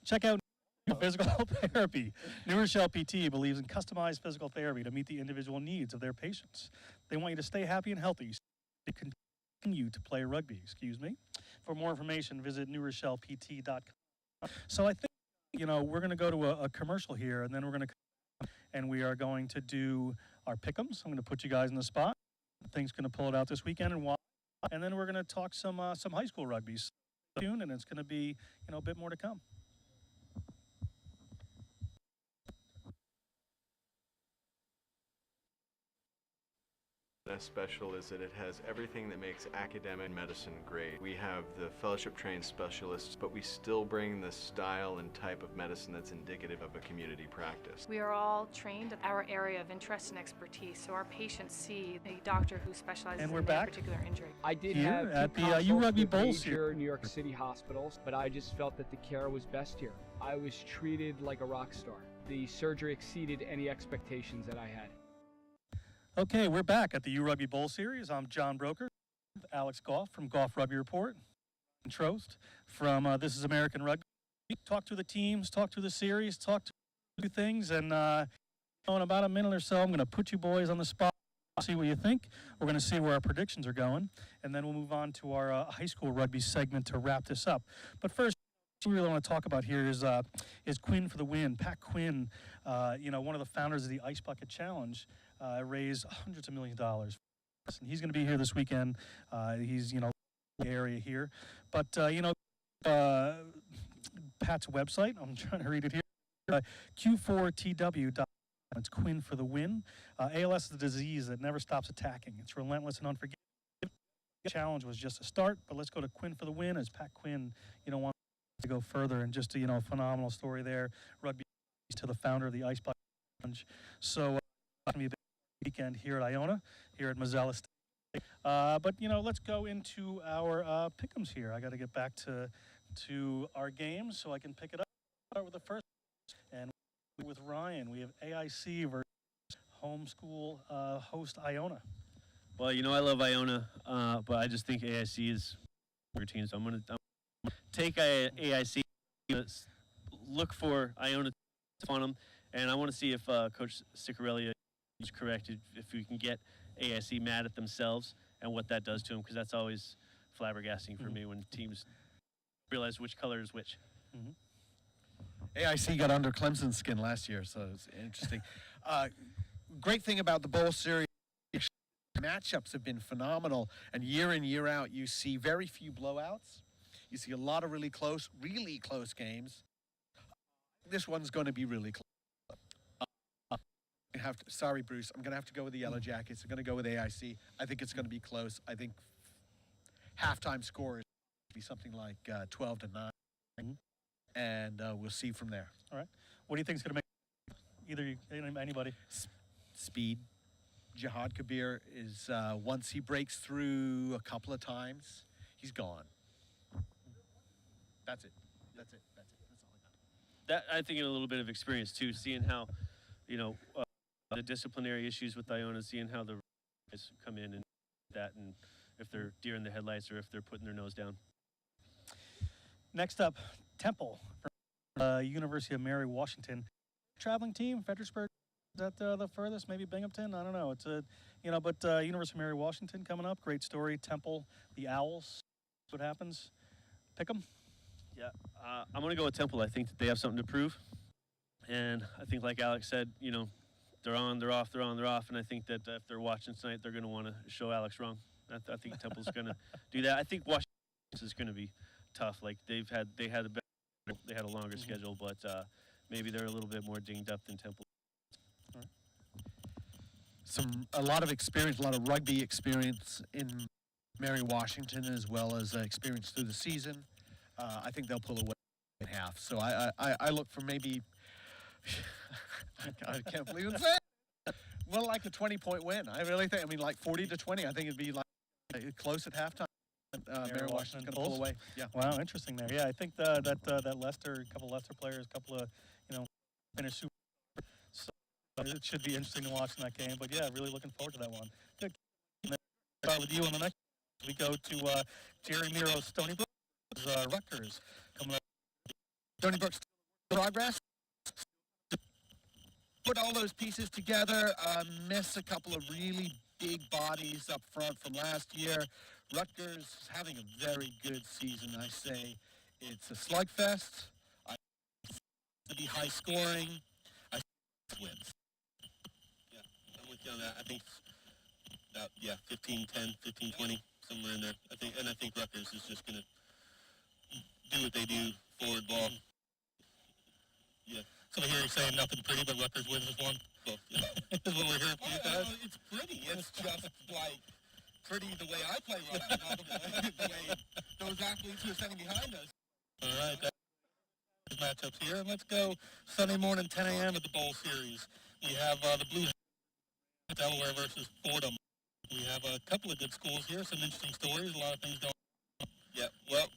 Check out Physical Therapy. New Rochelle PT believes in customized physical therapy to meet the individual needs of their patients. They want you to stay happy and healthy. To continue to play rugby. For more information, visit newrochellept.com. So I think we're going to go to a commercial here, and then we're going to and we are going to do our pick'ems. I'm going to put you guys in the spot. Things going to pull it out this weekend and watch, and then we're going to talk some high school rugby soon, and it's going to be a bit more to come. Special is that it has everything that makes academic medicine great. We have the fellowship trained specialists, but we still bring the style and type of medicine that's indicative of a community practice. We are all trained in our area of interest and expertise, so our patients see a doctor who specializes in their particular injury. I did Here have at the URugby Bowl major New York City hospitals, but I just felt that the care was best here. I was treated like a rock star. The surgery exceeded any expectations that I had. Okay, we're back at the URugby Bowl Series. I'm John Broker, Alex Goff from Goff Rugby Report, and Trost from This is American Rugby. Talk to the teams, talk to the series, talk to things, and in about a minute or so, I'm going to put you boys on the spot, see what you think. We're going to see where our predictions are going, and then we'll move on to our high school rugby segment to wrap this up. But first, what we really want to talk about here is Quinn for the Win. Pat Quinn, one of the founders of the Ice Bucket Challenge, raised hundreds of millions of dollars. And he's going to be here this weekend. He's, the area here. But, Pat's website, I'm trying to read it here, Q4TW.com. It's Quinn for the Win. ALS is a disease that never stops attacking. It's relentless and unforgiving. The challenge was just a start, but let's go to Quinn for the Win as Pat Quinn, wants to go further. And just, a phenomenal story there. Rugby East to the founder of the Ice Bucket Challenge. So, it's going to be a big weekend here at Iona, here at Mazzella State. But, let's go into our pick'ems here. I got to get back to our games so I can pick it up. Start with the first. And with Ryan, we have AIC versus homeschool host Iona. Well, I love Iona, but I just think AIC is a routine, so I'm going to take AIC, look for Iona on them, and I want to see if Coach Ciccarelli is correct, if we can get AIC mad at themselves and what that does to them, because that's always flabbergasting for me when teams realize which color is which. AIC got under Clemson's skin last year, so it's interesting. Great thing about the Bowl Series, matchups have been phenomenal, and year in, year out, you see very few blowouts. You see a lot of really close games. This one's going to be really close. Sorry, Bruce, I'm going to have to go with the Yellow Jackets. I'm going to go with AIC. I think it's going to be close. I think halftime score is going to be something like 12-9, and we'll see from there. All right. What do you think is going to make anybody? Speed. Jihad Kabir is, once he breaks through a couple of times, he's gone. That's it. That's all I got. That, I think, in a little bit of experience, too, seeing how, the disciplinary issues with Iona, seeing how the guys come in and that, and if they're deer in the headlights or if they're putting their nose down. Next up, Temple from University of Mary Washington. Traveling team, Fredericksburg, is that the furthest? Maybe Binghamton? I don't know. It's but University of Mary Washington coming up. Great story. Temple, the Owls. What happens? Pick 'em. Yeah, I'm going to go with Temple. I think that they have something to prove. And I think, like Alex said, they're on, they're off, they're on, they're off. And I think that if they're watching tonight, they're going to want to show Alex wrong. I think Temple's going to do that. I think Washington is going to be tough. Like they had a longer schedule, but maybe they're a little bit more dinged up than Temple. All right. A lot of experience, a lot of rugby experience in Mary Washington, as well as experience through the season. I think they'll pull away in half. So I look for maybe, I can't believe I'm saying it. Well, like a 20-point win. I really think, like 40-20. I think it'd be like close at halftime. Mary Washington's going to pull away. Yeah. Wow, interesting there. Yeah, I think that Leicester, a couple of Leicester players, a couple of, finished super. So it should be interesting to watch in that game. But yeah, really looking forward to that one. Good. Start with you on the next. We go to Jerry Miro's Stony Brook. Rutgers coming up. Stony Brook's progress. Put all those pieces together. Miss a couple of really big bodies up front from last year. Rutgers is having a very good season, I say. It's a slugfest. to be high scoring. I think wins. Yeah, I'm with you on that. I think about 15-10, 15-20, somewhere in there. I think Rutgers is just gonna do what they do, forward ball. Yeah. So here you're saying nothing pretty, but Rutgers wins this one. So yeah, is what we're hearing from you guys. It's pretty. It's just like pretty the way I play rugby, not the way those athletes who are standing behind us. All right, that's matchups here, and let's go Sunday morning, 10 a.m. at the Bowl Series. We have the Blue Delaware versus Fordham. We have a couple of good schools here, some interesting stories, a lot of things going on. Yeah, well,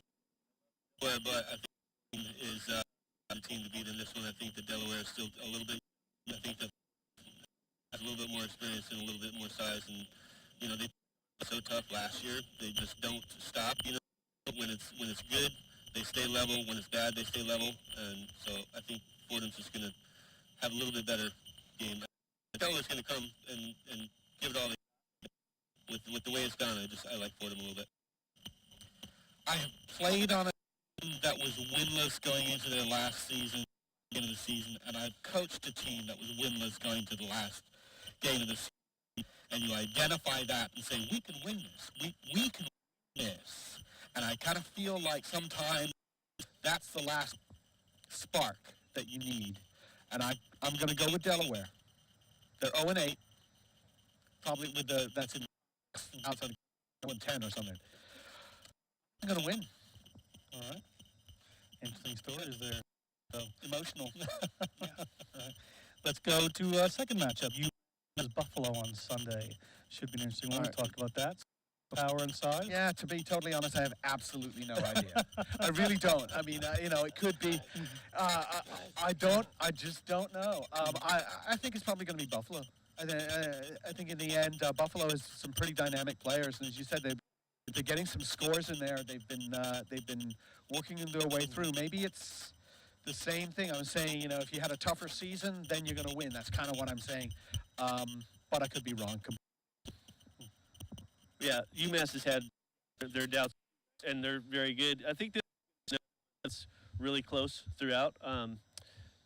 but I think is the team to beat in this one. I think the Delaware is still a little bit. I think that has a little bit more experience and a little bit more size, and you know they were so tough last year. They just don't stop. You know, when it's good, they stay level. When it's bad, they stay level. And so I think Fordham's just going to have a little bit better game. Delaware's going to come and give it all. With the way it's gone, I like Fordham a little bit. I have played on a team that was winless going into their last season, beginning of the season, and I've coached a team that was winless going to the last game of the season. And you identify that and say, we can win this. We can win this. And I kind of feel like sometimes that's the last spark that you need. And I'm going to go with Delaware. They're 0-8. Probably with that's in outside of 1-10 or something. I'm going to win. All right. Interesting stories there. So emotional. Yeah. Right. Let's go to second matchup. UMass Buffalo on Sunday. Should be an interesting one. We'll talk about that. Power and size? Yeah, to be totally honest, I have absolutely no idea. I really don't. I mean, you know, it could be. I just don't know. I think it's probably going to be Buffalo. I think in the end, Buffalo has some pretty dynamic players, and as you said, they're getting some scores in there. They've been working their way through. Maybe it's the same thing. I was saying, you know, if you had a tougher season, then you're going to win. That's kind of what I'm saying. But I could be wrong. Yeah, UMass has had their doubts, and they're very good. I think that's really close throughout.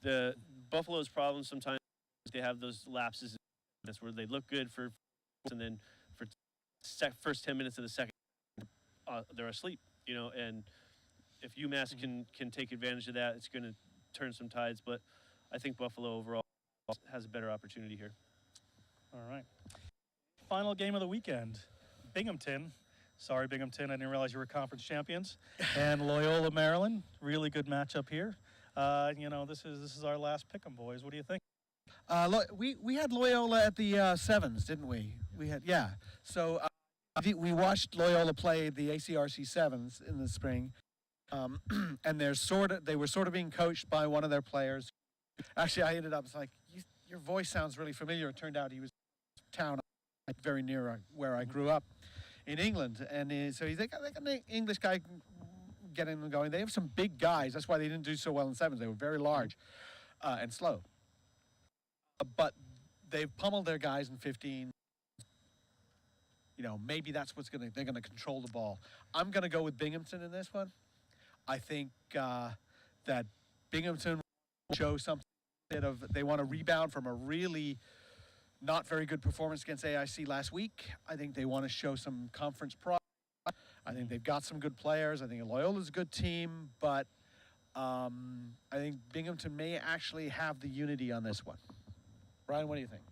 The Buffalo's problem sometimes is they have those lapses. That's where they look good for, and then for first 10 minutes of the second, they're asleep. You know, and if UMass can take advantage of that, it's going to turn some tides. But I think Buffalo overall has a better opportunity here. All right. Final game of the weekend. Binghamton. Sorry, Binghamton. I didn't realize you were conference champions. And Loyola, Maryland. Really good matchup here. You know, this is our last pick 'em, boys. What do you think? We had Loyola at the sevens, didn't we? We had, yeah. So we watched Loyola play the ACRC sevens in the spring, and they were sort of being coached by one of their players. Actually, I ended up, it's like, your voice sounds really familiar. It turned out he was town very near where I grew up in England, and so he's like an English guy getting them going. They have some big guys. That's why they didn't do so well in sevens. They were very large and slow. But they've pummeled their guys in 15. You know, maybe that's they're gonna control the ball. I'm gonna go with Binghamton in this one. I think that Binghamton will show something they want to rebound from a really not very good performance against AIC last week. I think they want to show some conference pride. I think they've got some good players. I think Loyola's a good team, but I think Binghamton may actually have the unity on this one. Brian, what do you think?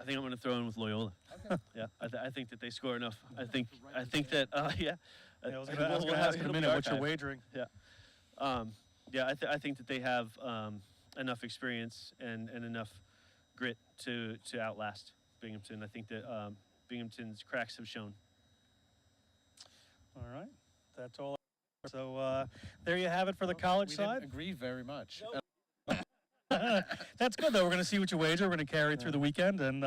I think I'm going to throw in with Loyola. Okay. Yeah, I think that they score enough. I think that yeah. I was going to ask in a minute what you're wagering. Yeah. I think that they have enough experience and enough grit to outlast Binghamton. I think that Binghamton's cracks have shown. All right, that's all. So there you have it for the college side. Didn't agree very much. That's good though. We're going to see what you wager. We're going to carry it through the weekend, and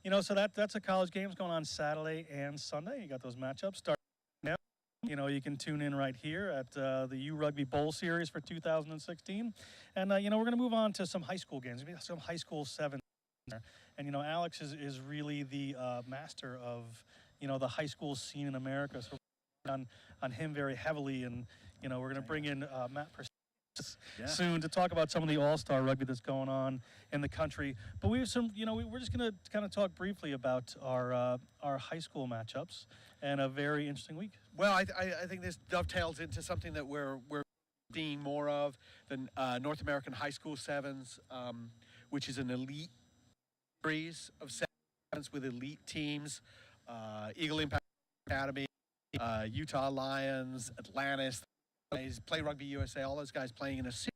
you know, so that's a college games going on Saturday and Sunday. You got those matchups starting now. You know, you can tune in right here at the URugby Bowl Series for 2016, and you know, we're going to move on to some high school games. We got some high school sevens, and you know, Alex is really the master of, you know, the high school scene in America. So we're on him very heavily, and you know, we're going to bring in Matt soon to talk about some of the all-star rugby that's going on in the country. But we have some, we're just going to kind of talk briefly about our high school matchups and a very interesting week. Well, I think this dovetails into something that we're seeing more of, the North American High School Sevens, which is an elite series of sevens with elite teams, Eagle Impact Academy, Utah Lions, Atlantis, Play Rugby USA, all those guys playing in a series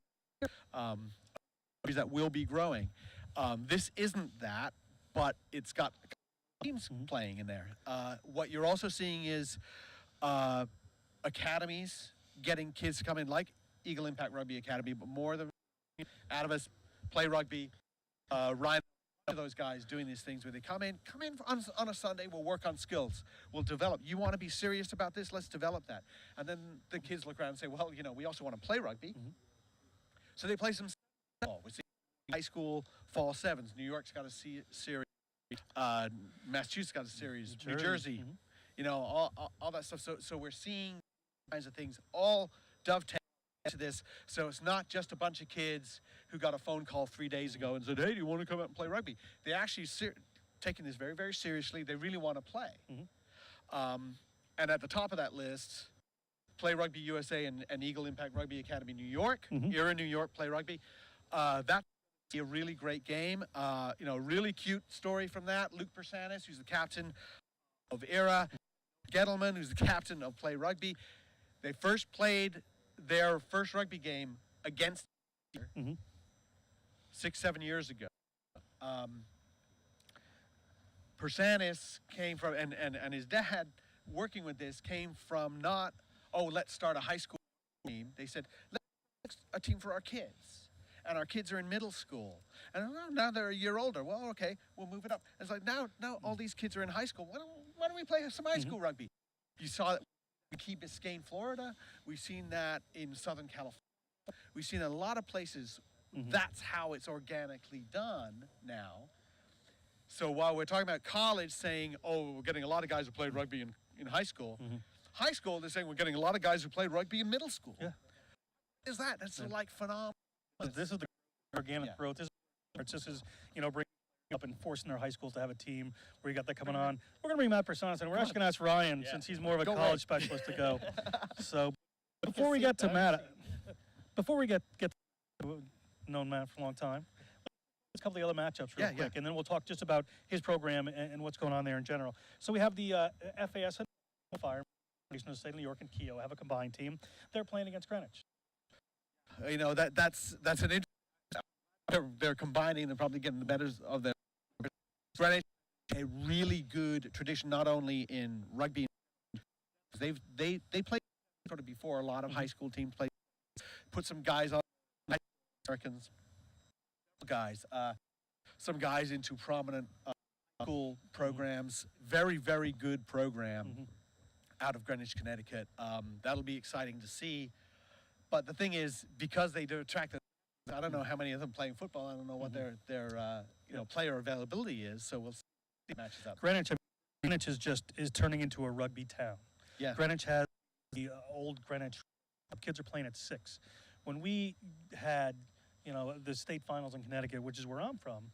that will be growing. This isn't that, but it's got teams playing in there. What you're also seeing is academies getting kids to come in, like Eagle Impact Rugby Academy, but more than Atavis, Play Rugby, Ryan, those guys doing these things where they come in on a Sunday, we'll work on skills, we'll develop. You want to be serious about this? Let's develop that. And then the kids look around and say, well, we also want to play rugby. So they play some ball. We see high school fall sevens. New York's got a series. Massachusetts got a series. New Jersey. All that stuff. So we're seeing kinds of things all dovetail to this. So it's not just a bunch of kids who got a phone call 3 days ago and said, hey, do you want to come out and play rugby? They actually taking this very, very seriously. They really want to play. And at the top of that list, Play Rugby USA and Eagle Impact Rugby Academy New York, URugby New York, Play Rugby. That's a really great game. Really cute story from that. Luke Persanis, who's the captain of ERA, Gettleman, who's the captain of Play Rugby. They first played their first rugby game against 6-7 years ago. Persanis came from, and his dad working with this came from not, let's start a high school team. They said, let's a team for our kids. And our kids are in middle school. And now they're a year older. Well, okay, we'll move it up. And it's like, now all these kids are in high school. Why don't we play some high school rugby? You saw that in Key Biscayne, Florida. We've seen that in Southern California. We've seen a lot of places. That's how it's organically done now. So while we're talking about college saying, we're getting a lot of guys who played rugby in high school, high school, they're saying we're getting a lot of guys who played rugby in middle school. Yeah. What is that? That's like phenomenal. This is the organic growth. This is bringing up and forcing their high schools to have a team where you got that coming on. We're going to bring Matt Persanis in. We're actually going to ask Ryan, since he's more of a college specialist, to go. So before we get to Matt, before we get known Matt for a long time, let's cover the other matchups real quick, and then we'll talk just about his program and what's going on there in general. So we have the FASA Fire, the state of New York and Keogh have a combined team. They're playing against Greenwich. That's an interesting. They're combining. They're probably getting the better of their. Greenwich, a really good tradition, not only in rugby. They played sort of before a lot of high school teams play. Put some guys on, Americans, guys, some guys into prominent school programs. Very, very good program out of Greenwich, Connecticut. That'll be exciting to see. But the thing is, because they do attract, I don't know how many of them playing football. I don't know what their player availability is. So we'll see how it matches up. Greenwich is turning into a rugby town. Yeah. Greenwich has the old Greenwich. Kids are playing at 6. When we had the state finals in Connecticut, which is where I'm from,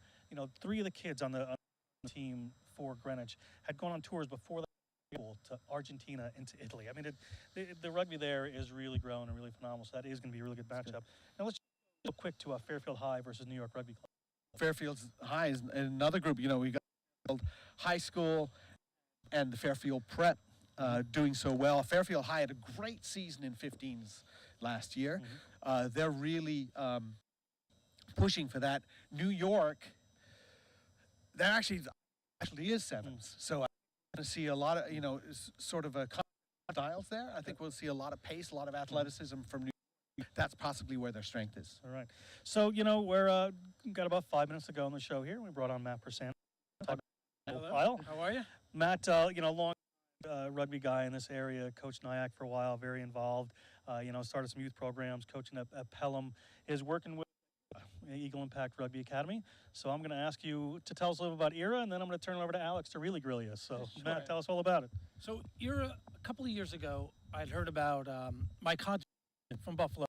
3 of the kids on the team for Greenwich had gone on tours before that to Argentina and to Italy. I mean, the rugby there is really growing and really phenomenal, so that is going to be a really good matchup. Now let's go quick to Fairfield High versus New York Rugby Club. Fairfield High is another group. We got high school and the Fairfield Prep doing so well. Fairfield High had a great season in 15s last year. They're really pushing for that. New York, that actually is sevens. So I'm going to see a lot of, sort of a styles there. I think we'll see a lot of pace, a lot of athleticism from New York. That's possibly where their strength is. All right. So, we're got about 5 minutes to go on the show here. We brought on Matt Persanis. Hello. How are you? Matt, long rugby guy in this area, coached Nyack for a while, very involved. Started some youth programs, coaching at Pelham, is working with Eagle Impact Rugby Academy. So I'm going to ask you to tell us a little about ERA, and then I'm going to turn it over to Alex to really grill you. So, sure. Matt, tell us all about it. So ERA, a couple of years ago, I'd heard about my contact from Buffalo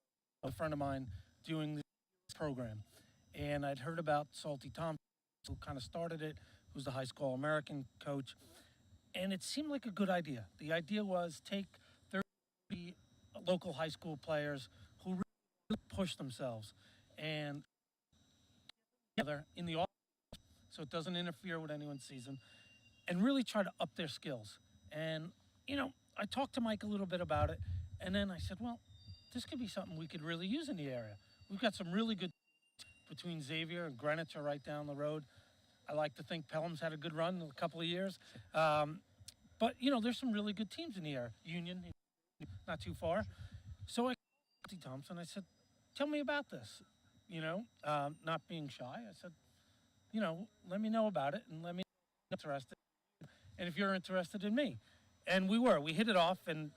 a friend of mine doing this program, and I'd heard about Salty Thompson, who kind of started it, who's the high school American coach, and it seemed like a good idea. The idea was take 30 local high school players who really push themselves and together in the off, so it doesn't interfere with anyone's season, and really try to up their skills. And I talked to Mike a little bit about it, and then I said, well, this could be something we could really use in the area. We've got some really good between Xavier and Greenwich are right down the road. I like to think Pelham's had a good run in a couple of years. But, there's some really good teams in the area. Union, not too far. So I called Thompson. I said, tell me about this. Not being shy. I said, let me know about it and let me know if you're interested. And if you're interested in me. And we were. We hit it off and,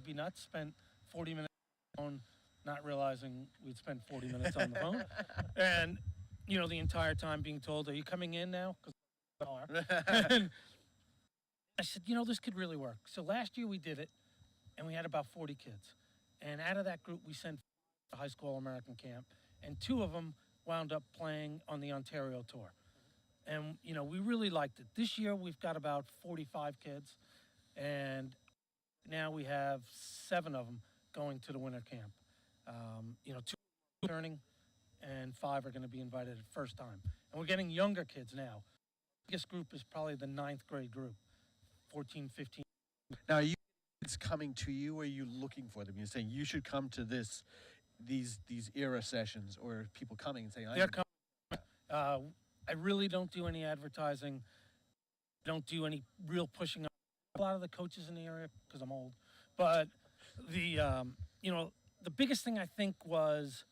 be nuts, spent 40 minutes on the phone, not realizing we'd spent 40 minutes on the phone. And, the entire time being told, are you coming in now? Because and I said, this could really work. So last year we did it, and we had about 40 kids. And out of that group, we sent to high school American camp, and 2 of them wound up playing on the Ontario tour. And, we really liked it. This year, we've got about 45 kids, and now we have 7 of them going to the winter camp. 2 returning, and 5 are going to be invited the first time. And we're getting younger kids now. The biggest group is probably the 9th grade group, 14, 15. Now, are you kids coming to you, or are you looking for them? You're saying you should come to these era sessions, or people coming and saying, they're coming. I really don't do any advertising. Don't do any real pushing. A lot of the coaches in the area, because I'm old. But the biggest thing I think was,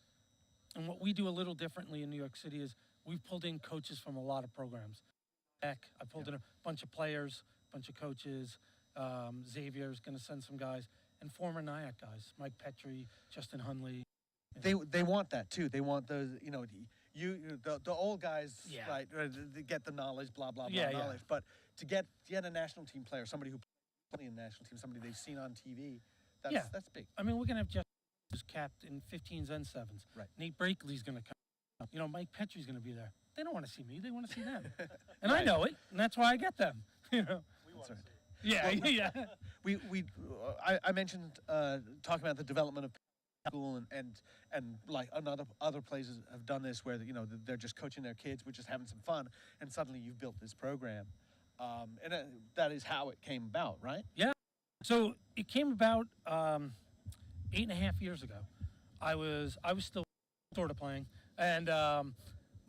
and what we do a little differently in New York City is we've pulled in coaches from a lot of programs. I pulled in a bunch of players, a bunch of coaches. Xavier's going to send some guys, and former NIAC guys, Mike Petrie, Justin Hunley. They want that too. They want those, the old guys, right? To get the knowledge, blah blah blah knowledge. But to get a national team player, somebody who plays in the national team, somebody they've seen on TV, that's big. I mean, we're gonna have Jeff who's capped in 15s and 7s. Right. Nate Brakeley's gonna come. Mike Petrie's gonna be there. They don't want to see me. They want to see them. And I know it, and that's why I get them. We want to see. Yeah, yeah. I mentioned talking about the development of school and like other places have done this where they're just coaching their kids, we're just having some fun, and suddenly you've built this program, and that is how it came about, right? Yeah. So it came about 8.5 years ago. I was still sort of playing, and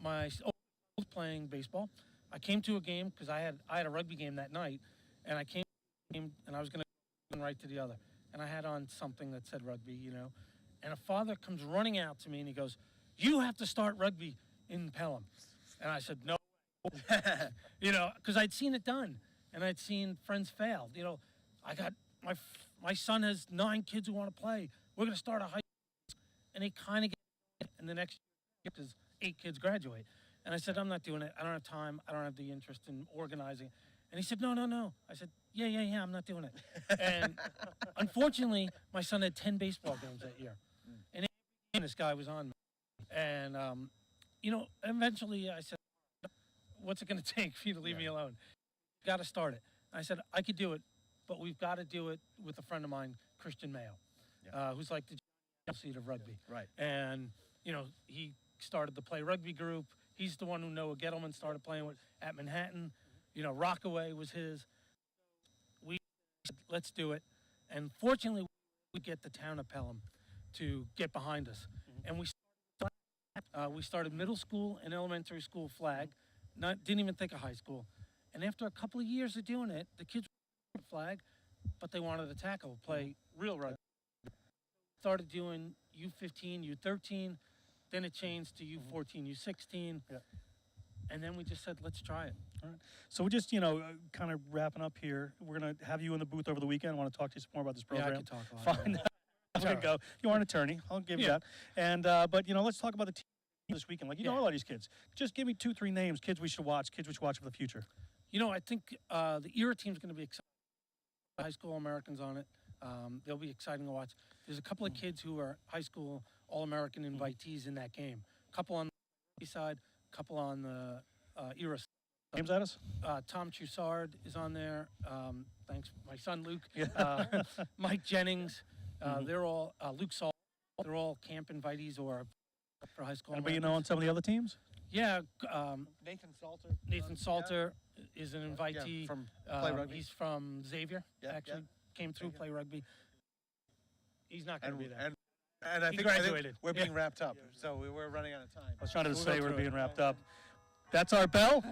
my was playing baseball. I came to a game because I had a rugby game that night, and I came and I was going to go right to the other, and I had on something that said rugby, and a father comes running out to me and he goes, "You have to start rugby in Pelham." And I said, "No," because I'd seen it done and I'd seen friends fail. I got my son has 9 kids who want to play. We're going to start a high school, and they kind of get it. And the next year, because 8 kids graduate. And I said, I'm not doing it. I don't have time. I don't have the interest in organizing. And he said, no. I said, yeah, I'm not doing it. And unfortunately, my son had 10 baseball games that year. And this guy was on me. And, eventually I said, what's it going to take for you to leave me alone? You got to start it. I said, I could do it, but we've got to do it with a friend of mine, Christian Mayo, who's like the seat of rugby. Right. And, he started the Play Rugby group. He's the one who Noah Gettleman started playing with at Manhattan. Rockaway was his. We said, let's do it. And fortunately, we get the town of Pelham to get behind us. And we started middle school and elementary school flag. Didn't even think of high school. And after a couple of years of doing it, the kids were flag, but they wanted to tackle, play real rugby. Started doing U15, U13. Then it changed to U14, U16. Yeah. And then we just said, let's try it. All right. So we're just, kind of wrapping up here. We're going to have you in the booth over the weekend. I want to talk to you some more about this program. Yeah, I can talk a lot. Fine. There you go. You are an attorney. I'll give you that. And, but, let's talk about the team this weekend. Like, a lot of these kids. Just give me 2-3 names, kids we should watch for the future. I think the ERA team's going to be excited. High school Americans on it. They'll be exciting to watch. There's a couple of kids who are high school All-American invitees in that game. A couple on the side, a couple on the ERA side. Names at us? Tom Troussard is on there. Thanks, my son Luke. Yeah. Mike Jennings. They're all Luke Saul. They're all camp invitees or for high school. Anybody you know on some of the other teams? Yeah, Nathan Salter. Nathan Salter is an invitee. Yeah, from Play Rugby. He's from Xavier. Yeah, actually came through Play Rugby. He's not going to be there. And I He think graduated. we're being wrapped up, so we're running out of time. I was trying to We'll say go we're through being it. wrapped up. That's our bell.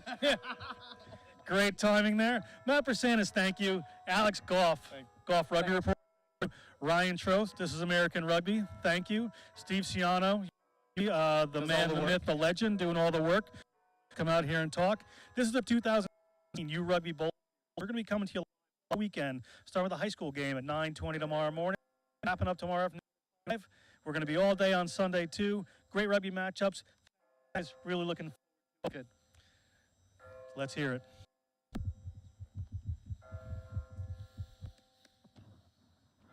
Great timing there. Matt Persanis, thank you. Alex Goff, Goff Rugby Report. Ryan Troth, This is American Rugby, thank you. Steve Ciano, the man, the myth, the legend, doing all the work. Come out here and talk. This is the 2019 URugby Bowl. We're going to be coming to you all weekend, starting with a high school game at 9:20 tomorrow morning. Wrapping up tomorrow afternoon at 5. We're going to be all day on Sunday, too. Great rugby matchups. Guys, really looking good. Let's hear it.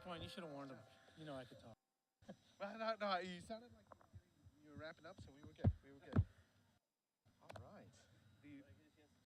Come on, you should have warned him. You know I could talk. No, you sounded like you were wrapping up, so we were good.